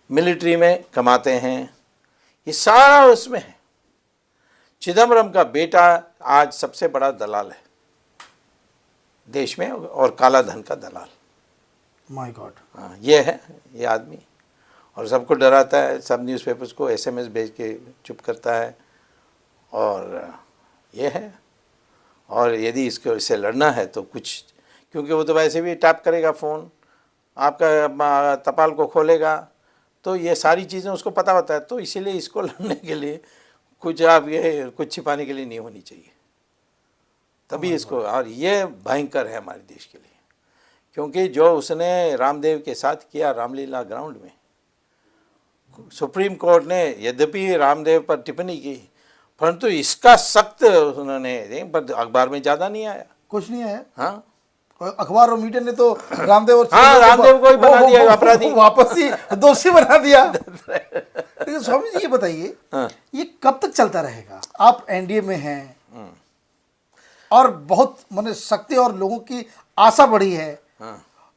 मिलिट्री में कमाते हैं, ये सारा उसमें है। चिदम्बरम का बेटा आज सबसे बड़ा दलाल है देश में, और काला धन का दलाल। माय गॉड, हाँ, ये है ये आदमी, और सबको डराता है, सब न्यूज़पेपर्स को SMS भेज के चुप करता है, और ये है। और यदि इससे लड़ना है तो कुछ, क्योंकि वो तो वैसे भी टैप करेगा फ़ोन, आपका तपाल को खोलेगा, तो ये सारी चीज़ें उसको पता होता है। तो इसीलिए इसको लड़ने के लिए कुछ छिपाने के लिए नहीं होनी चाहिए, तभी इसको। और ये भयंकर है हमारे देश के लिए, क्योंकि जो उसने रामदेव के साथ किया रामलीला ग्राउंड में, सुप्रीम कोर्ट ने यद्यपि रामदेव पर टिप्पणी की, परंतु इसका सख्त उन्होंने, पर अखबार में ज़्यादा नहीं आया। कुछ नहीं है। हाँ, अखबार और मीडिया ने तो रामदेव और हाँ, रामदेव को ही बना दिया अपराधी, वापस ही दोषी बना दिया। लेकिन स्वामी जी ये बताइए, ये कब तक चलता रहेगा? आप एनडीए में हैं और बहुत माने शक्ति और लोगों की आशा बढ़ी है,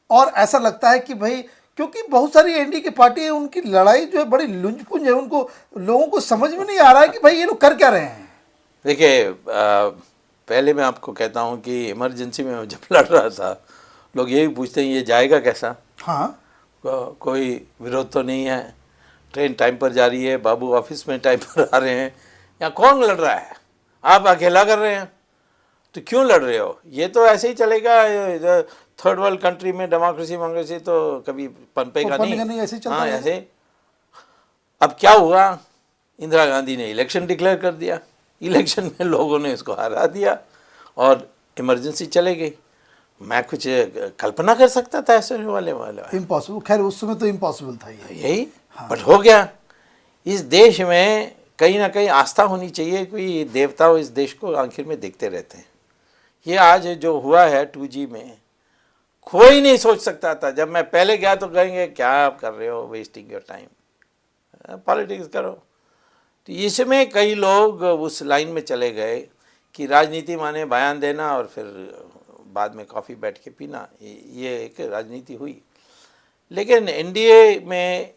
और ऐसा लगता है कि भाई क्योंकि बहुत सारी एनडीए की पार्टी है, उनकी लड़ाई जो है बड़ी लुंज-पुंज है, उनको लोगों को समझ में नहीं आ रहा है कि भाई ये लोग कर क्या रहे हैं। देखिए, पहले मैं आपको कहता हूँ कि इमरजेंसी में जब लड़ रहा था, लोग यही पूछते हैं ये जाएगा कैसा। हाँ, कोई विरोध तो नहीं है, ट्रेन टाइम पर जा रही है, बाबू ऑफिस में टाइम पर आ रहे हैं, यहाँ कौन लड़ रहा है? आप अकेला कर रहे हैं तो क्यों लड़ रहे हो? ये तो ऐसे ही चलेगा, थर्ड वर्ल्ड कंट्री में डेमोक्रेसी तो कभी पनपेगा नहीं, ऐसे चलता हाँ है। ऐसे। अब क्या हुआ, इंदिरा गांधी ने इलेक्शन डिक्लेयर कर दिया, इलेक्शन में लोगों ने इसको हरा दिया और इमरजेंसी चले गई। मैं कुछ कल्पना कर सकता था ऐसे वाले इम्पॉसिबल। खैर उस समय तो इम्पॉसिबल था यही, बट हो गया। इस देश में कहीं ना कहीं आस्था होनी चाहिए कि देवता इस देश को आखिर में देखते रहते हैं। ये आज जो हुआ है 2G में, कोई नहीं सोच सकता था। जब मैं पहले गया तो कहेंगे क्या आप कर रहे हो, वेस्टिंग योर टाइम, पॉलिटिक्स करो। तो इसमें कई लोग उस लाइन में चले गए कि राजनीति माने बयान देना और फिर बाद में कॉफ़ी बैठ के पीना, ये एक राजनीति हुई। लेकिन एनडीए में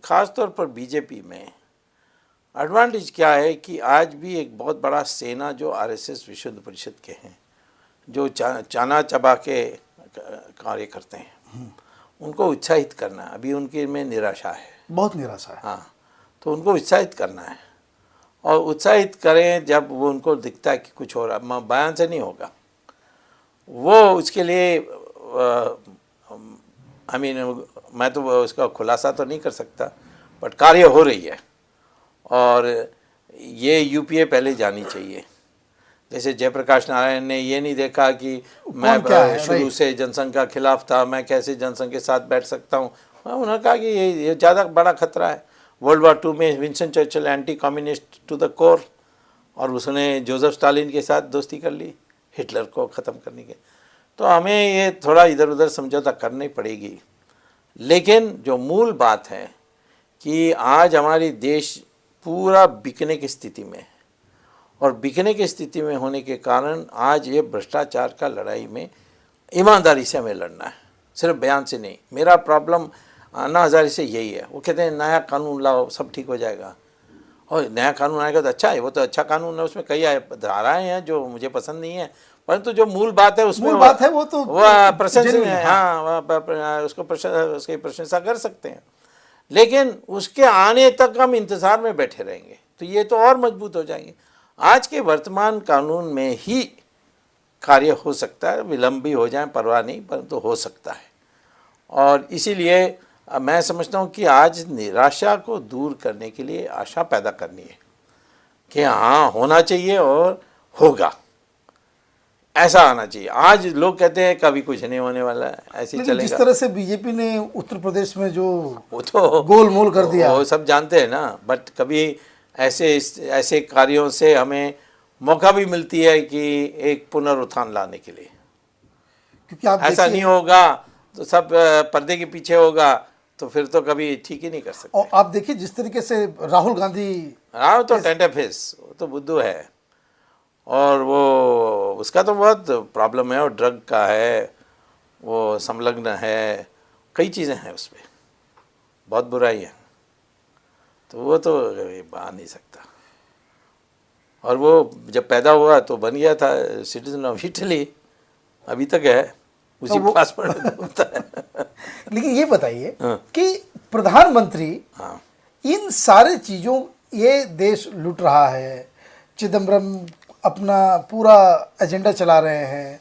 ख़ास तौर पर बीजेपी में एडवांटेज क्या है कि आज भी एक बहुत बड़ा सेना जो आरएसएस विश्व परिषद के हैं, जो चाना चबा के कार्य करते हैं, उनको उत्साहित करना। अभी उनके में निराशा है, बहुत निराशा है। हाँ, तो उनको उत्साहित करना है, और उत्साहित करें जब वो उनको दिखता है कि कुछ हो रहा, बयान से नहीं होगा वो। उसके लिए मैं तो उसका खुलासा तो नहीं कर सकता, बट कार्य हो रही है। और ये यूपीए पहले जानी चाहिए। जैसे जयप्रकाश नारायण ने ये नहीं देखा कि मैं शुरू से जनसंघ का खिलाफ था, मैं कैसे जनसंघ के साथ बैठ सकता हूँ। उन्होंने कहा कि ये ज़्यादा बड़ा खतरा है। वर्ल्ड वार 2 में Winston Churchill anti communist to the core, और उसने जोसेफ स्टालिन के साथ दोस्ती कर ली हिटलर को ख़त्म करने के। तो हमें ये थोड़ा इधर उधर समझौता करनी पड़ेगी। लेकिन जो मूल बात है कि आज हमारी देश पूरा बिकने की स्थिति में है, और बिकने की स्थिति में होने के कारण आज ये भ्रष्टाचार का लड़ाई में ईमानदारी से हमें लड़ना है, सिर्फ बयान से नहीं। मेरा प्रॉब्लम अन्ना हज़ारे से यही है। वो कहते हैं नया कानून लाओ सब ठीक हो जाएगा, और नया कानून आएगा तो अच्छा है, वो तो अच्छा कानून है, उसमें कई धाराएं हैं जो मुझे पसंद नहीं है, परंतु जो मूल बात है उसमें बात है वो तो प्रशंसनीय है। हाँ, उसकी प्रशंसा कर सकते हैं, लेकिन उसके आने तक हम इंतज़ार में बैठे रहेंगे तो ये तो और मजबूत हो जाएंगे। आज के वर्तमान कानून में ही कार्य हो सकता है, विलम्ब भी हो जाए परवाह नहीं, परंतु हो सकता है। और इसीलिए मैं समझता हूँ कि आज निराशा को दूर करने के लिए आशा पैदा करनी है कि हाँ होना चाहिए और होगा, ऐसा आना चाहिए। आज लोग कहते हैं कभी कुछ नहीं होने वाला है, ऐसे ही चलेगा। जिस तरह से बीजेपी ने उत्तर प्रदेश में जो वो तो गोलमोल कर दिया, वो सब जानते हैं ना, बट कभी ऐसे कार्यों से हमें मौका भी मिलती है कि एक पुनरुत्थान लाने के लिए। क्योंकि आप ऐसा नहीं होगा तो सब पर्दे के पीछे होगा तो फिर तो कभी ठीक ही नहीं कर सकते। और आप देखिए जिस तरीके से राहुल तो टेंटरफेस, वो तो बुद्धू है, और वो उसका तो बहुत प्रॉब्लम है, और ड्रग का है, वो संलग्न है, कई चीज़ें हैं उसमें, बहुत बुराई है, तो वो तो आ नहीं सकता। और वो जब पैदा हुआ तो बन गया था सिटीजन ऑफ इटली, अभी तक है, उसी पासपोर्ट होता है। लेकिन ये बताइए कि प्रधानमंत्री इन सारे चीज़ों, ये देश लूट रहा है, चिदम्बरम अपना पूरा एजेंडा चला रहे हैं,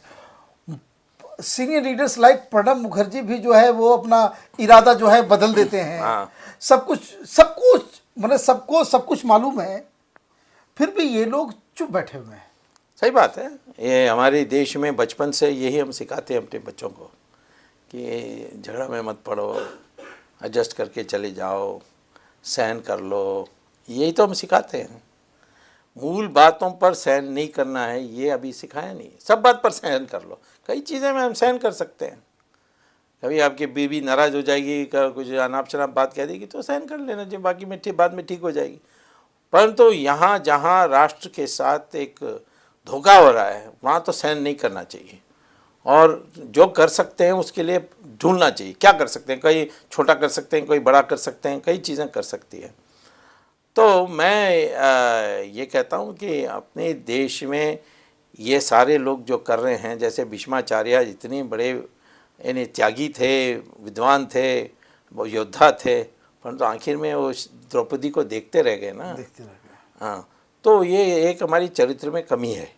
senior leaders like Pranab Mukherjee भी जो है वो अपना इरादा जो है बदल देते हैं, सब कुछ मतलब सबको सब कुछ मालूम है, फिर भी ये लोग चुप बैठे हुए हैं। सही बात है। ये हमारे देश में बचपन से यही हम सिखाते हैं अपने बच्चों को कि झगड़ा में मत पड़ो, एडजस्ट करके चले जाओ, सहन कर लो, यही तो हम सिखाते हैं। मूल बातों पर सहन नहीं करना है ये अभी सिखाया नहीं। सब बात पर सहन कर लो, कई चीज़ें में हम सहन कर सकते हैं। कभी आपकी बीवी नाराज़ हो जाएगी, कुछ अनाप शनाप बात कह देगी तो सहन कर लेना, जो बाकी में बाद में ठीक हो जाएगी। परंतु यहाँ जहाँ राष्ट्र के साथ एक धोखा हो रहा है वहाँ तो सहन नहीं करना चाहिए, और जो कर सकते हैं उसके लिए ढूंढना चाहिए। क्या कर सकते हैं, कोई छोटा कर सकते हैं, कोई बड़ा कर सकते हैं, कई चीज़ें कर सकती है। तो मैं ये कहता हूँ कि अपने देश में ये सारे लोग जो कर रहे हैं, जैसे भीष्माचार्य इतने बड़े यानी त्यागी थे, विद्वान थे, वो योद्धा थे, परंतु आखिर में वो द्रौपदी को देखते रह गए ना, देखते रह गए। हाँ। तो ये एक हमारी चरित्र में कमी है।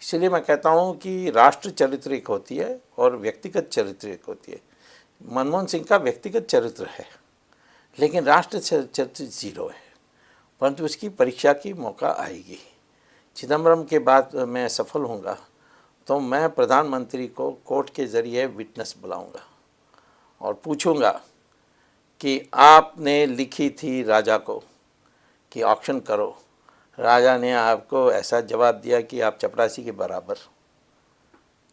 इसलिए मैं कहता हूँ कि राष्ट्र चरित्र एक होती है और व्यक्तिगत चरित्र एक होती है। मनमोहन सिंह का व्यक्तिगत चरित्र है, लेकिन राष्ट्र चरित्र जीरो है। परंतु उसकी परीक्षा की मौका आएगी। चिदम्बरम के बाद मैं सफल होऊंगा तो मैं प्रधानमंत्री को कोर्ट के ज़रिए विटनेस बुलाऊंगा और पूछूंगा कि आपने लिखी थी राजा को कि ऑक्शन करो, राजा ने आपको ऐसा जवाब दिया कि आप चपरासी के बराबर।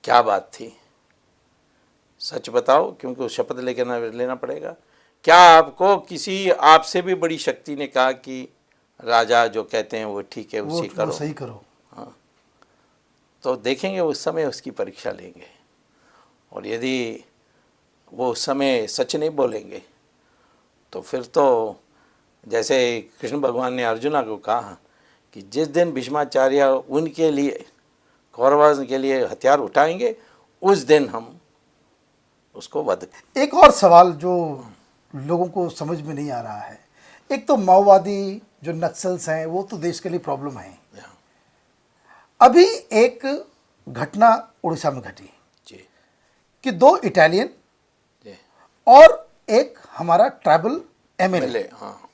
क्या बात थी, सच बताओ, क्योंकि उस शपथ लेना पड़ेगा। क्या आपको किसी आपसे भी बड़ी शक्ति ने कहा कि राजा जो कहते हैं वो ठीक है, उसी करो, वो सही करो? हाँ। तो देखेंगे उस समय उसकी परीक्षा लेंगे, और यदि वो उस समय सच नहीं बोलेंगे तो फिर तो जैसे कृष्ण भगवान ने अर्जुना को कहा कि जिस दिन भीष्माचार्य उनके लिए, कौरवों के लिए हथियार उठाएंगे, उस दिन हम उसको वध। एक और सवाल जो लोगों को समझ में नहीं आ रहा है, एक तो माओवादी जो नक्सल्स हैं वो तो देश के लिए प्रॉब्लम है। अभी एक घटना उड़ीसा में घटी जी कि 2 इटालियन जी और एक हमारा ट्राइबल एमएलए, हाँ,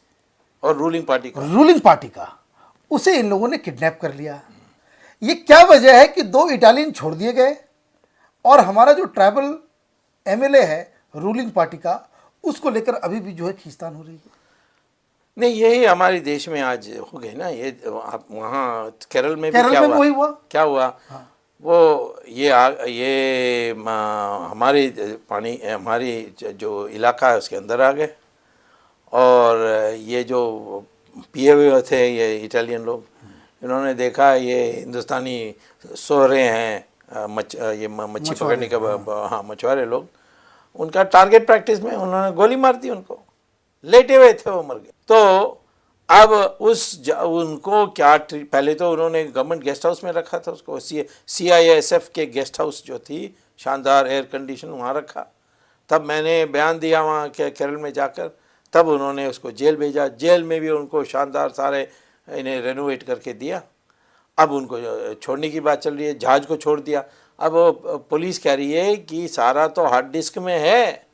और रूलिंग पार्टी का उसे इन लोगों ने किडनैप कर लिया। ये क्या वजह है कि 2 इटालियन छोड़ दिए गए और हमारा जो ट्राइबल एमएलए है रूलिंग पार्टी का, उसको लेकर अभी भी जो है खींचतान हो रही है? नहीं, यही हमारे देश में आज हो गई ना। ये आप वहाँ केरल में भी वही हुआ। क्या हुआ? हाँ। वो ये हमारी पानी, हमारी जो इलाका है उसके अंदर आ गए, और ये जो पिए हुए थे ये इटालियन लोग, इन्होंने देखा ये हिंदुस्तानी सो रहे हैं, मच्छी पकड़ने के, हाँ, मछुआरे लोग, उनका टारगेट प्रैक्टिस में उन्होंने गोली मार दी। उनको लेटे हुए थे, वो मर गए। तो अब उनको क्या पहले तो उन्होंने गवर्नमेंट गेस्ट हाउस में रखा था उसको, CISF के गेस्ट हाउस जो थी, शानदार एयर कंडीशन, वहाँ रखा। तब मैंने बयान दिया वहाँ केरल में जाकर, तब उन्होंने उसको जेल भेजा। जेल में भी उनको शानदार सारे इन्हें रेनोवेट करके दिया। अब उनको छोड़ने की बात चल रही है, जहाज़ को छोड़ दिया। अब पुलिस कह रही है कि सारा तो हार्ड डिस्क में है,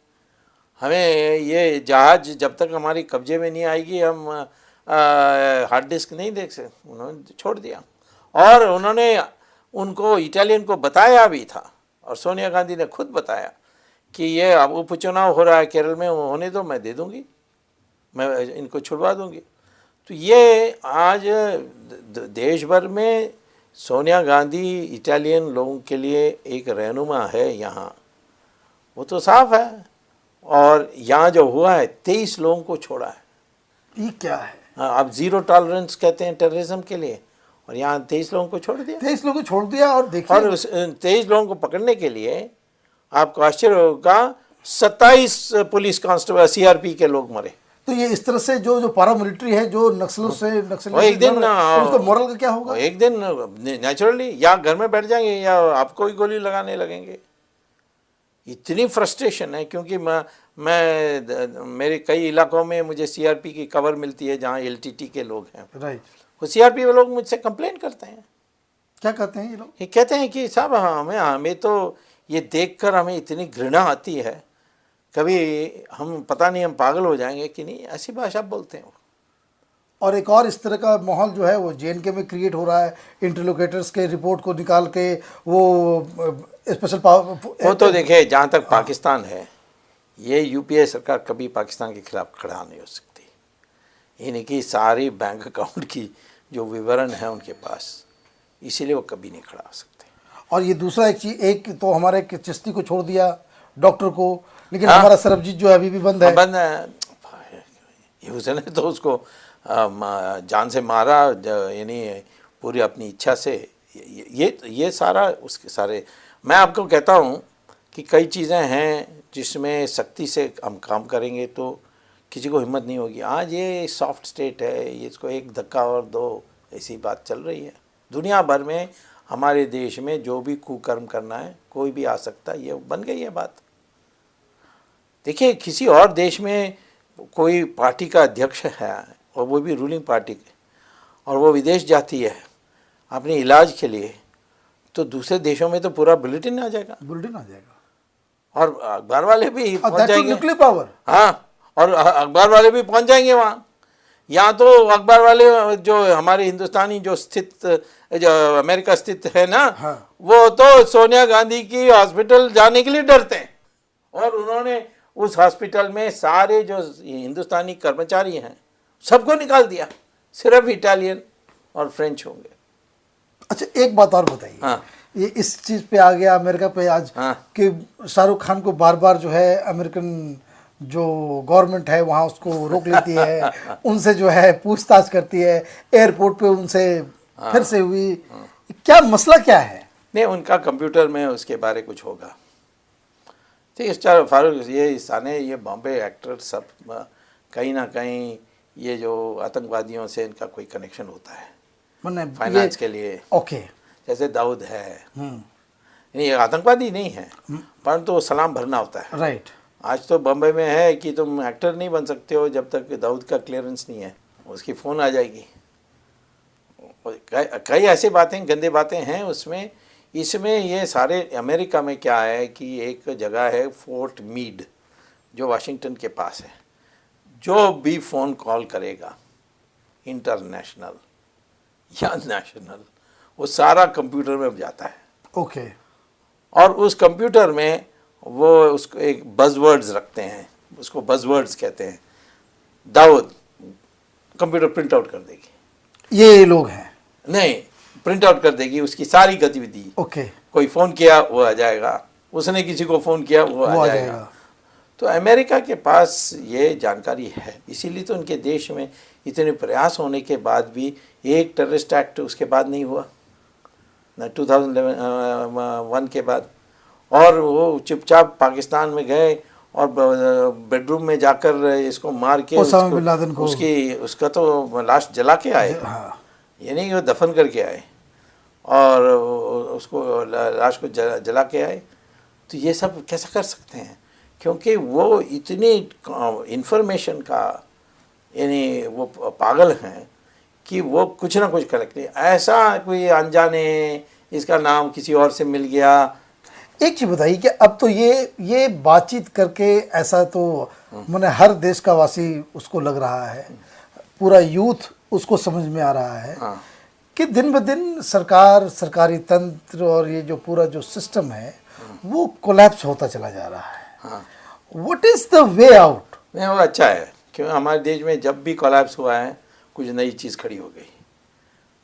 हमें ये जहाज़ जब तक हमारी कब्जे में नहीं आएगी हम हार्ड डिस्क नहीं देख सकते। उन्होंने छोड़ दिया, और उन्होंने उनको इटालियन को बताया भी था, और सोनिया गांधी ने खुद बताया कि ये अब उपचुनाव हो रहा है केरल में, होने दो, मैं दे दूंगी, मैं इनको छुड़वा दूंगी। तो ये आज देश भर में सोनिया गांधी इटालियन लोगों के लिए एक रहनुमा है यहाँ, वो तो साफ है। और यहाँ जो हुआ है 23 लोगों को छोड़ा है। ये क्या है? अब 0 टॉलरेंस कहते हैं टेररिज्म के लिए, और यहाँ 23 लोगों को छोड़ दिया। 23 लोगों को छोड़ दिया, और देखिए, और उस 23 लोगों को पकड़ने के लिए आपको आश्चर्य होगा 27 पुलिस कांस्टेबल CRP के लोग मरे। तो ये इस तरह से जो पैरामिलिट्री है जो नक्सलों से एक दिन उसका मोरल का क्या होगा? एक दिन नेचुरली या घर में बैठ जाएंगे या आपको ही गोली लगाने लगेंगे। इतनी फ्रस्ट्रेशन है, क्योंकि मैं मेरे कई इलाकों में मुझे CRP की कवर मिलती है जहाँ LTT के लोग हैं। राइट। वो CRP के लोग मुझसे कंप्लेन करते हैं। क्या कहते हैं ये लोग? ये कहते हैं कि साहब हमें तो ये देखकर हमें इतनी घृणा आती है, कभी हम पता नहीं हम पागल हो जाएंगे कि नहीं, ऐसी भाषा बोलते हैं। और एक और इस तरह का माहौल जो है वो JNK में क्रिएट हो रहा है। इंटरलोकेटर्स के रिपोर्ट को निकाल के वो स्पेशल वो तो देखिए, जहाँ तक पाकिस्तान है, ये यूपीए सरकार कभी पाकिस्तान के खिलाफ खड़ा नहीं हो सकती। यानी कि सारी बैंक अकाउंट की जो विवरण है उनके पास, इसीलिए वो कभी नहीं खड़ा हो सकते। और ये दूसरा एक चीज, एक तो हमारे एक चिश्ती को छोड़ दिया, डॉक्टर को, लेकिन हाँ? हमारा सरबजीत जो है अभी भी बंद है। बंद है। ये उसने तो उसको जान से मारा, यानी पूरी अपनी इच्छा से। ये सारा उसके सारे, मैं आपको कहता हूँ कि कई चीज़ें हैं जिसमें सख्ती से हम काम करेंगे तो किसी को हिम्मत नहीं होगी। आज ये सॉफ्ट स्टेट है, ये इसको एक धक्का और दो, ऐसी बात चल रही है। दुनिया भर में हमारे देश में जो भी कुकर्म करना है कोई भी आ सकता है, ये बन गई है बात। देखिए किसी और देश में कोई पार्टी का अध्यक्ष है और वो भी रूलिंग पार्टी के, और वो विदेश जाती है अपने इलाज के लिए, तो दूसरे देशों में तो पूरा बुलेटिन आ जाएगा, बुलेटिन आ जाएगा, और अखबार वाले भी पहुंच जाएंगे। Nuclear power. हाँ, और अखबार वाले भी पहुंच जाएंगे वहाँ। यहाँ तो अखबार वाले जो हमारे हिंदुस्तानी जो स्थित, जो अमेरिका स्थित है ना, हाँ। वो तो सोनिया गांधी की हॉस्पिटल जाने के लिए डरते हैं, और उन्होंने उस हॉस्पिटल में सारे जो हिंदुस्तानी कर्मचारी हैं सबको निकाल दिया, सिर्फ इटालियन और फ्रेंच होंगे। अच्छा एक बात और बताइए। हाँ। ये इस चीज पे आ गया अमेरिका पे आज, हाँ। कि शाहरुख खान को बार बार जो है अमेरिकन जो गवर्नमेंट है वहाँ उसको रोक लेती है, उनसे जो है पूछताछ करती है, एयरपोर्ट पे उनसे फिर से हुई। क्या मसला क्या है? नहीं, उनका कंप्यूटर में उसके बारे कुछ होगा। ठीक है फारूक, ये साने ये बॉम्बे एक्टर सब कहीं ना कहीं ये जो आतंकवादियों से इनका कोई कनेक्शन होता है, मैंने फाइनेंस के लिए। ओके। जैसे दाऊद है, ये आतंकवादी नहीं है, परंतु तो सलाम भरना होता है। राइट। आज तो बम्बई में है कि तुम एक्टर नहीं बन सकते हो जब तक दाऊद का क्लियरेंस नहीं है, उसकी फ़ोन आ जाएगी। कई ऐसी बातें, गंदे बातें हैं उसमें। इसमें ये सारे अमेरिका में क्या है कि एक जगह है फोर्ट मीड जो वाशिंगटन के पास है, जो भी फ़ोन कॉल करेगा इंटरनेशनल या नेशनल, वो सारा कंप्यूटर में जाता है। ओके। और उस कंप्यूटर में वो उसको एक बज़वर्ड्स रखते हैं, उसको बज़वर्ड्स कहते हैं। दाऊद कंप्यूटर प्रिंट आउट कर देगी। ये लोग हैं? नहीं, प्रिंट आउट कर देगी उसकी सारी गतिविधि। ओके। कोई फ़ोन किया वो आ जाएगा, उसने किसी को फ़ोन किया वो आ जाएगा। तो अमेरिका के पास ये जानकारी है, इसीलिए तो उनके देश में इतने प्रयास होने के बाद भी एक टेररिस्ट एक्ट उसके बाद नहीं हुआ ना, 2001 के बाद। और वो चुपचाप पाकिस्तान में गए और बेडरूम में जाकर इसको मार के उसका तो लाश जला के आए। हाँ। ये नहीं वो दफन करके आए और उसको लाश को जला के आए। तो ये सब कैसा कर सकते हैं? क्योंकि वो इतनी इंफॉर्मेशन का यानी वो पागल हैं कि वो कुछ ना कुछ कलेक्ट नहीं। ऐसा कोई अनजाने इसका नाम किसी और से मिल गया। एक चीज़ बताइए कि अब तो ये बातचीत करके ऐसा तो मैंने हर देश का वासी उसको लग रहा है, पूरा यूथ उसको समझ में आ रहा है कि दिन ब दिन सरकार, सरकारी तंत्र और ये जो पूरा जो सिस्टम है वो कोलैप्स होता चला जा रहा है। What is the way out? नहीं, वो अच्छा है क्योंकि हमारे देश में जब भी कोलैप्स हुआ है कुछ नई चीज़ खड़ी हो गई।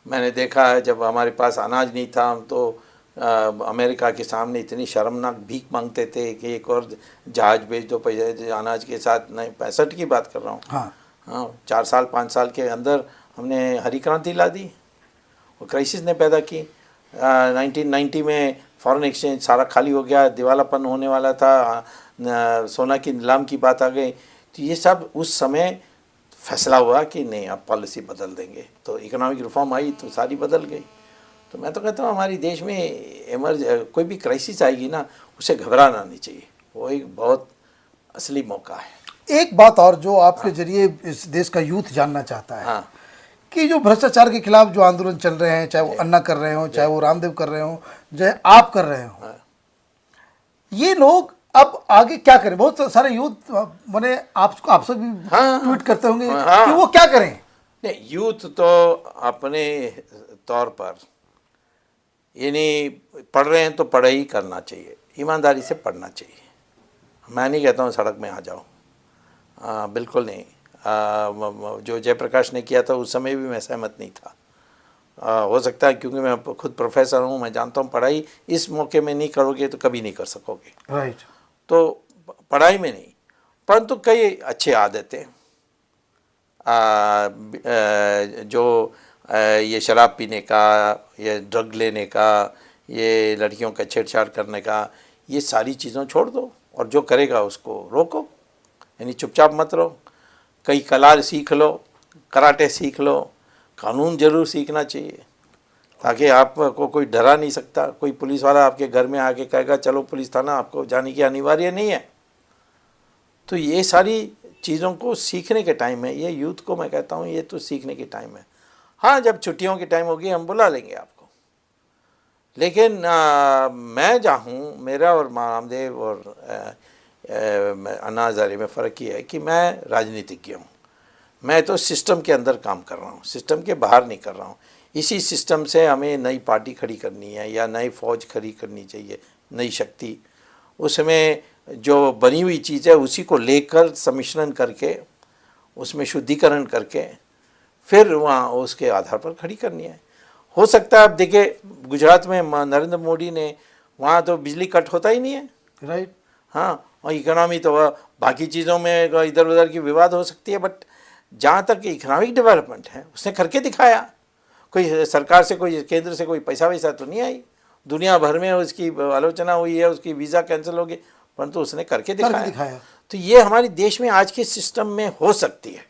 मैंने देखा है जब हमारे पास अनाज नहीं था, हम तो अमेरिका के सामने इतनी शर्मनाक भीख मांगते थे कि एक और जहाज़ भेज दो पैसे अनाज के साथ। नहीं, 65 की बात कर रहा हूँ। हाँ, 4 साल 5 साल के अंदर हमने हरी क्रांति ला दी, वो क्राइसिस ने पैदा की। 1990 में फॉरेन एक्सचेंज सारा खाली हो गया, दिवालापन होने वाला था, सोना की नीलाम की बात आ गई। तो ये सब उस समय फैसला हुआ कि नहीं अब पॉलिसी बदल देंगे, तो इकोनॉमिक रिफॉर्म आई तो सारी बदल गई। तो मैं तो कहता हूँ हमारी देश में कोई भी क्राइसिस आएगी ना, उसे घबराना नहीं चाहिए, वो एक बहुत असली मौका है। एक बात और जो आपके जरिए इस देश का यूथ जानना चाहता है कि जो भ्रष्टाचार के खिलाफ जो आंदोलन चल रहे हैं, चाहे वो अन्ना कर रहे हो, चाहे वो रामदेव कर रहे हो, चाहे आप कर रहे हो, ये लोग अब आगे क्या करें? बहुत सारे यूथ मैंने आपसे भी ट्वीट करते होंगे कि वो क्या करें? नहीं, यूथ तो अपने तौर पर यानी पढ़ रहे हैं तो पढ़ाई करना चाहिए, ईमानदारी से पढ़ना चाहिए। मैं नहीं कहता हूँ सड़क में आ जाओ, बिल्कुल नहीं। जो जयप्रकाश ने किया था उस समय भी मैं सहमत नहीं था। हो सकता है क्योंकि मैं खुद प्रोफेसर हूँ, मैं जानता हूँ पढ़ाई इस मौके में नहीं करोगे तो कभी नहीं कर सकोगे। राइट। तो पढ़ाई में नहीं, परंतु कई अच्छे आदतें जो ये शराब पीने का, ये ड्रग लेने का, ये लड़कियों का छेड़छाड़ करने का, ये सारी चीज़ों छोड़ दो और जो करेगा उसको रोको, यानी चुपचाप मत रहो। कई कला सीख लो, कराटे सीख लो, कानून जरूर सीखना चाहिए ताकि आपको कोई डरा नहीं सकता। कोई पुलिस वाला आपके घर में आके कहेगा चलो पुलिस थाना, आपको जाने की अनिवार्य नहीं है। तो ये सारी चीज़ों को सीखने के टाइम है, ये यूथ को मैं कहता हूँ ये तो सीखने के टाइम है। हाँ, जब छुट्टियों की टाइम होगी हम बुला लेंगे आपको, लेकिन मैं चाहूँ, मेरा और रामदेव और अन्ना हज़ारे में फ़र्क ये है कि मैं राजनीतिज्ञ हूँ। मैं तो सिस्टम के अंदर काम कर रहा हूँ, सिस्टम के बाहर नहीं कर रहा हूँ। इसी सिस्टम से हमें नई पार्टी खड़ी करनी है या नई फौज खड़ी करनी चाहिए, नई शक्ति। उसमें जो बनी हुई चीज़ है उसी को लेकर सम्मिश्रण करके उसमें शुद्धिकरण करके फिर वहाँ उसके आधार पर खड़ी करनी है। हो सकता है, आप देखिए गुजरात में नरेंद्र मोदी ने, वहाँ तो बिजली कट होता ही नहीं है। राइट। हाँ, और इकोनॉमी तो बाकी चीज़ों में इधर उधर की विवाद हो सकती है, बट जहाँ तक इकोनॉमिक डेवलपमेंट है उसने करके दिखाया। कोई सरकार से, कोई केंद्र से कोई पैसा वैसा तो नहीं आई। दुनिया भर में उसकी आलोचना हुई है, उसकी वीज़ा कैंसिल हो गई, परंतु उसने करके दिखाया। तो ये हमारे देश में आज के सिस्टम में हो सकती है,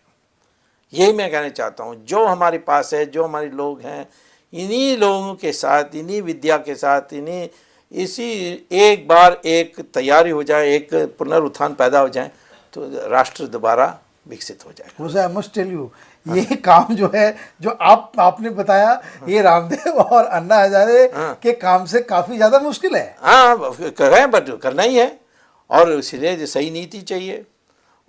यही मैं कहना चाहता हूँ। जो हमारे पास है, जो हमारे लोग हैं, इन्हीं लोगों के साथ, इन्हीं विद्या के साथ, इन्हीं इसी एक बार एक तैयारी हो जाए, एक पुनरुत्थान पैदा हो जाए तो राष्ट्र दोबारा विकसित हो जाएगा। आई मस्ट टेल यू, ये काम जो है, जो आपने बताया, ये रामदेव और अन्ना हजारे के काम से काफ़ी ज़्यादा मुश्किल है। हाँ, कर रहे हैं, बट करना ही है, और इसलिए सही नीति चाहिए।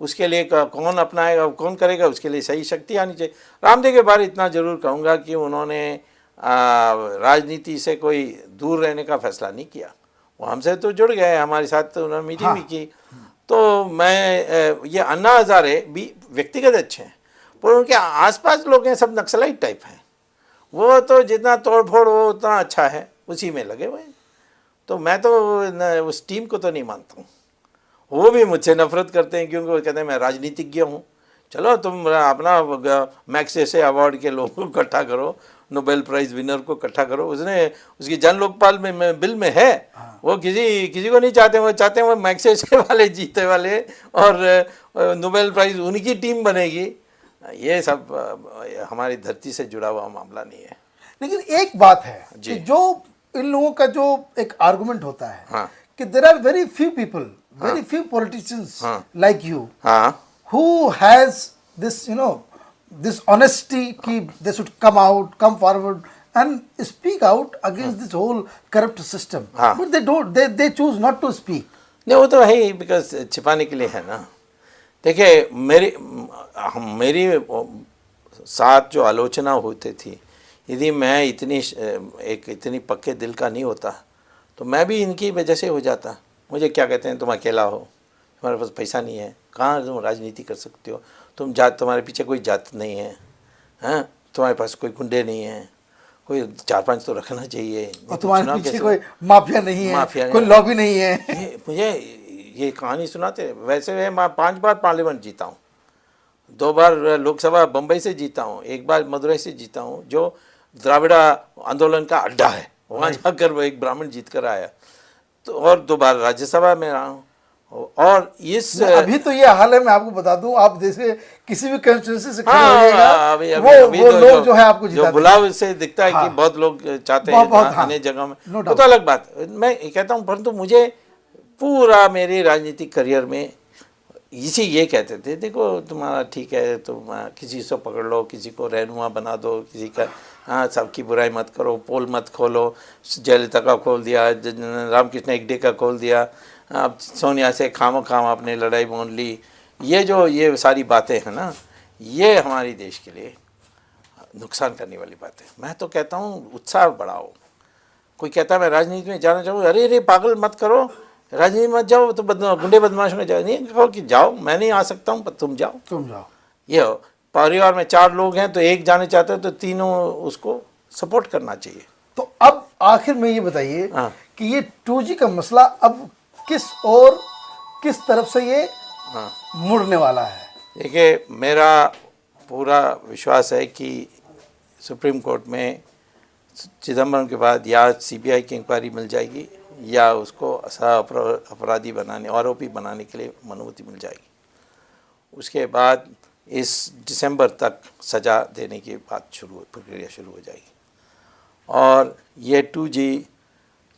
उसके लिए कौन अपनाएगा, कौन करेगा, उसके लिए सही शक्ति आनी चाहिए। रामदेव के बारे इतना ज़रूर कहूँगा कि उन्होंने राजनीति से कोई दूर रहने का फैसला नहीं किया। वो हमसे तो जुड़ गए, हमारे साथ तो उन्होंने मीटिंग भी की। तो मैं ये अन्ना हज़ारे भी व्यक्तिगत अच्छे हैं, पर उनके आसपास लोग हैं सब नक्सलाइट टाइप हैं। वो तो जितना तोड़ फोड़ वो उतना अच्छा है, उसी में लगे हुए हैं। तो मैं तो उस टीम को तो नहीं मानता हूँ। वो भी मुझसे नफरत करते हैं क्योंकि वो कहते हैं मैं राजनीतिज्ञ हूँ। चलो तुम अपना मैग्सेसे अवार्ड के लोगों को इकट्ठा करो, नोबेल प्राइज़ विनर को इकट्ठा करो। उसने उसकी जन लोकपाल में बिल में है। वो किसी को नहीं चाहते, वो चाहते हैं वो मैग्सेसे वाले जीते वाले और नोबेल प्राइज़ उनकी टीम बनेगी। ये सब हमारी धरती से जुड़ा हुआ मामला नहीं है। लेकिन एक बात है कि जो इन लोगों का जो एक आर्गुमेंट होता है, हाँ, कि there are very few people, very few politicians like you who has this, this honesty ki they should come forward and speak out against this whole corrupt system, but they don't, they choose not to speak. नहीं, वो तो है ही, because छिपाने के लिए है ना। देखिए मेरी साथ जो आलोचना होती थी, यदि मैं इतनी पक्के दिल का नहीं होता तो मैं भी इनकी वजह से हो जाता। मुझे क्या कहते हैं, तुम अकेला हो, तुम्हारे पास पैसा नहीं है, कहाँ तुम राजनीति कर सकते हो, तुम्हारे पीछे कोई जात नहीं है, हाँ, तुम्हारे पास कोई गुंडे नहीं है, कोई 4-5 तो रखना चाहिए, और तुम्हारे पीछे कोई माफिया नहीं है, कोई लॉबी नहीं है। मुझे ये कहानी सुनाते। वैसे मैं 5 बार पार्लियामेंट जीता हूँ, 2 बार लोकसभा बम्बई से जीता हूँ, 1 बार मदुरई से जीता हूँ, जो द्राविड़ा आंदोलन का अड्डा है, वहाँ जाकर वो एक ब्राह्मण जीत कर आया। तो और 2 बार राज्यसभा में रहा हूँ। और इस अभी तो ये हाल है, मैं आपको बता दूं, आप जैसे किसी भी कंस्टिट्यूंसी से खड़े होइएगा, वो लोग जो है आपको जिताते हैं। बुलाव से दिखता है कि बहुत लोग चाहते हैं अन्य जगह में, वो तो अलग बात। मैं कहता हूँ, परंतु मुझे पूरा मेरे राजनीतिक करियर में इसी ये कहते थे, देखो तुम्हारा ठीक है, तुम किसी से पकड़ लो, किसी को रहनुमा बना दो, किसी का, हाँ, सबकी बुराई मत करो, पोल मत खोलो। जयललिता का खोल दिया, रामकृष्ण हेगड़े का खोल दिया, अब सोनिया से खाम आपने लड़ाई मोल ली। ये सारी बातें हैं ना, ये हमारी देश के लिए नुकसान करने वाली बात है। मैं तो कहता हूँ उत्साह बढ़ाओ। कोई कहता है मैं राजनीति में जाना चाहूँ, अरे पागल मत करो, राजनीति मत जाओ तो गुंडे बदमाश में जाओ, नहीं कहो कि जाओ मैं नहीं आ सकता हूँ पर तुम जाओ। ये हो, परिवार में 4 लोग हैं तो एक जाने चाहते हैं तो तीनों उसको सपोर्ट करना चाहिए। तो अब आखिर में ये बताइए हाँ। कि ये 2G का मसला अब किस तरफ से ये मुड़ने वाला है? देखिए, मेरा पूरा विश्वास है कि सुप्रीम कोर्ट में चिदम्बरम के बाद या सीबीआई की इंक्वायरी मिल जाएगी या उसको अपराधी बनाने, आरोपी बनाने के लिए अनुमति मिल जाएगी। उसके बाद इस दिसंबर तक सज़ा देने की प्रक्रिया शुरू हो जाएगी। और ये 2G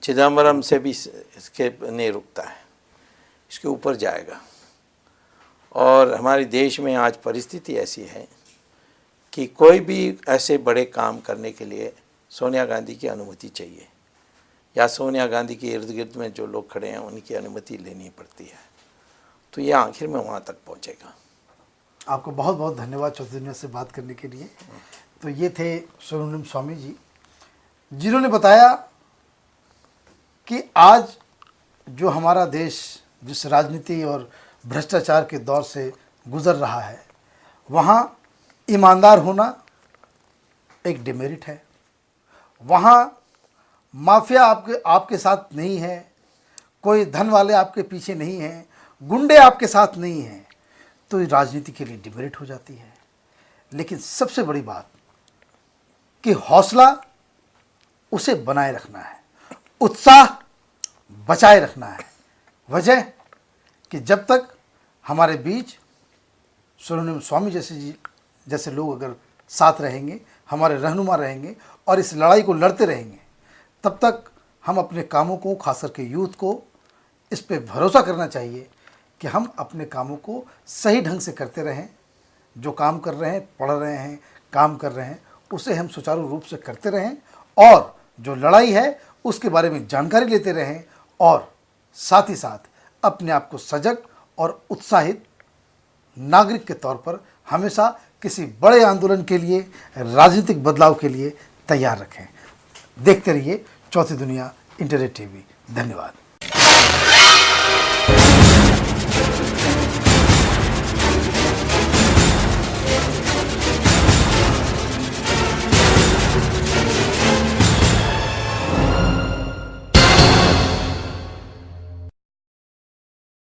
चिदम्बरम से भी इसके नहीं रुकता है, इसके ऊपर जाएगा। और हमारे देश में आज परिस्थिति ऐसी है कि कोई भी ऐसे बड़े काम करने के लिए सोनिया गांधी की अनुमति चाहिए या सोनिया गांधी के इर्द गिर्द में जो लोग खड़े हैं उनकी अनुमति लेनी पड़ती है। तो ये आखिर में वहाँ तक पहुँचेगा। आपको बहुत बहुत धन्यवाद चौथी दुनिया से बात करने के लिए। तो ये थे सुब्रमण्यम स्वामी जी, जिन्होंने बताया कि आज जो हमारा देश जिस राजनीति और भ्रष्टाचार के दौर से गुजर रहा है, वहाँ ईमानदार होना एक डिमेरिट है। वहाँ माफिया आपके साथ नहीं है, कोई धन वाले आपके पीछे नहीं हैं, गुंडे आपके साथ नहीं हैं, तो राजनीति के लिए डिमेरिट हो जाती है। लेकिन सबसे बड़ी बात कि हौसला उसे बनाए रखना है, उत्साह बचाए रखना है। वजह कि जब तक हमारे बीच सुब्रमण्यम स्वामी जैसे लोग अगर साथ रहेंगे, हमारे रहनुमा रहेंगे और इस लड़ाई को लड़ते रहेंगे, तब तक हम अपने कामों को, खास करके यूथ को, इस पे भरोसा करना चाहिए कि हम अपने कामों को सही ढंग से करते रहें। जो काम कर रहे हैं, पढ़ रहे हैं, काम कर रहे हैं, उसे हम सुचारू रूप से करते रहें और जो लड़ाई है उसके बारे में जानकारी लेते रहें और साथ ही साथ अपने आप को सजग और उत्साहित नागरिक के तौर पर हमेशा किसी बड़े आंदोलन के लिए, राजनीतिक बदलाव के लिए तैयार रखें। देखते रहिए चौथी दुनिया इंटरनेट टीवी। धन्यवाद।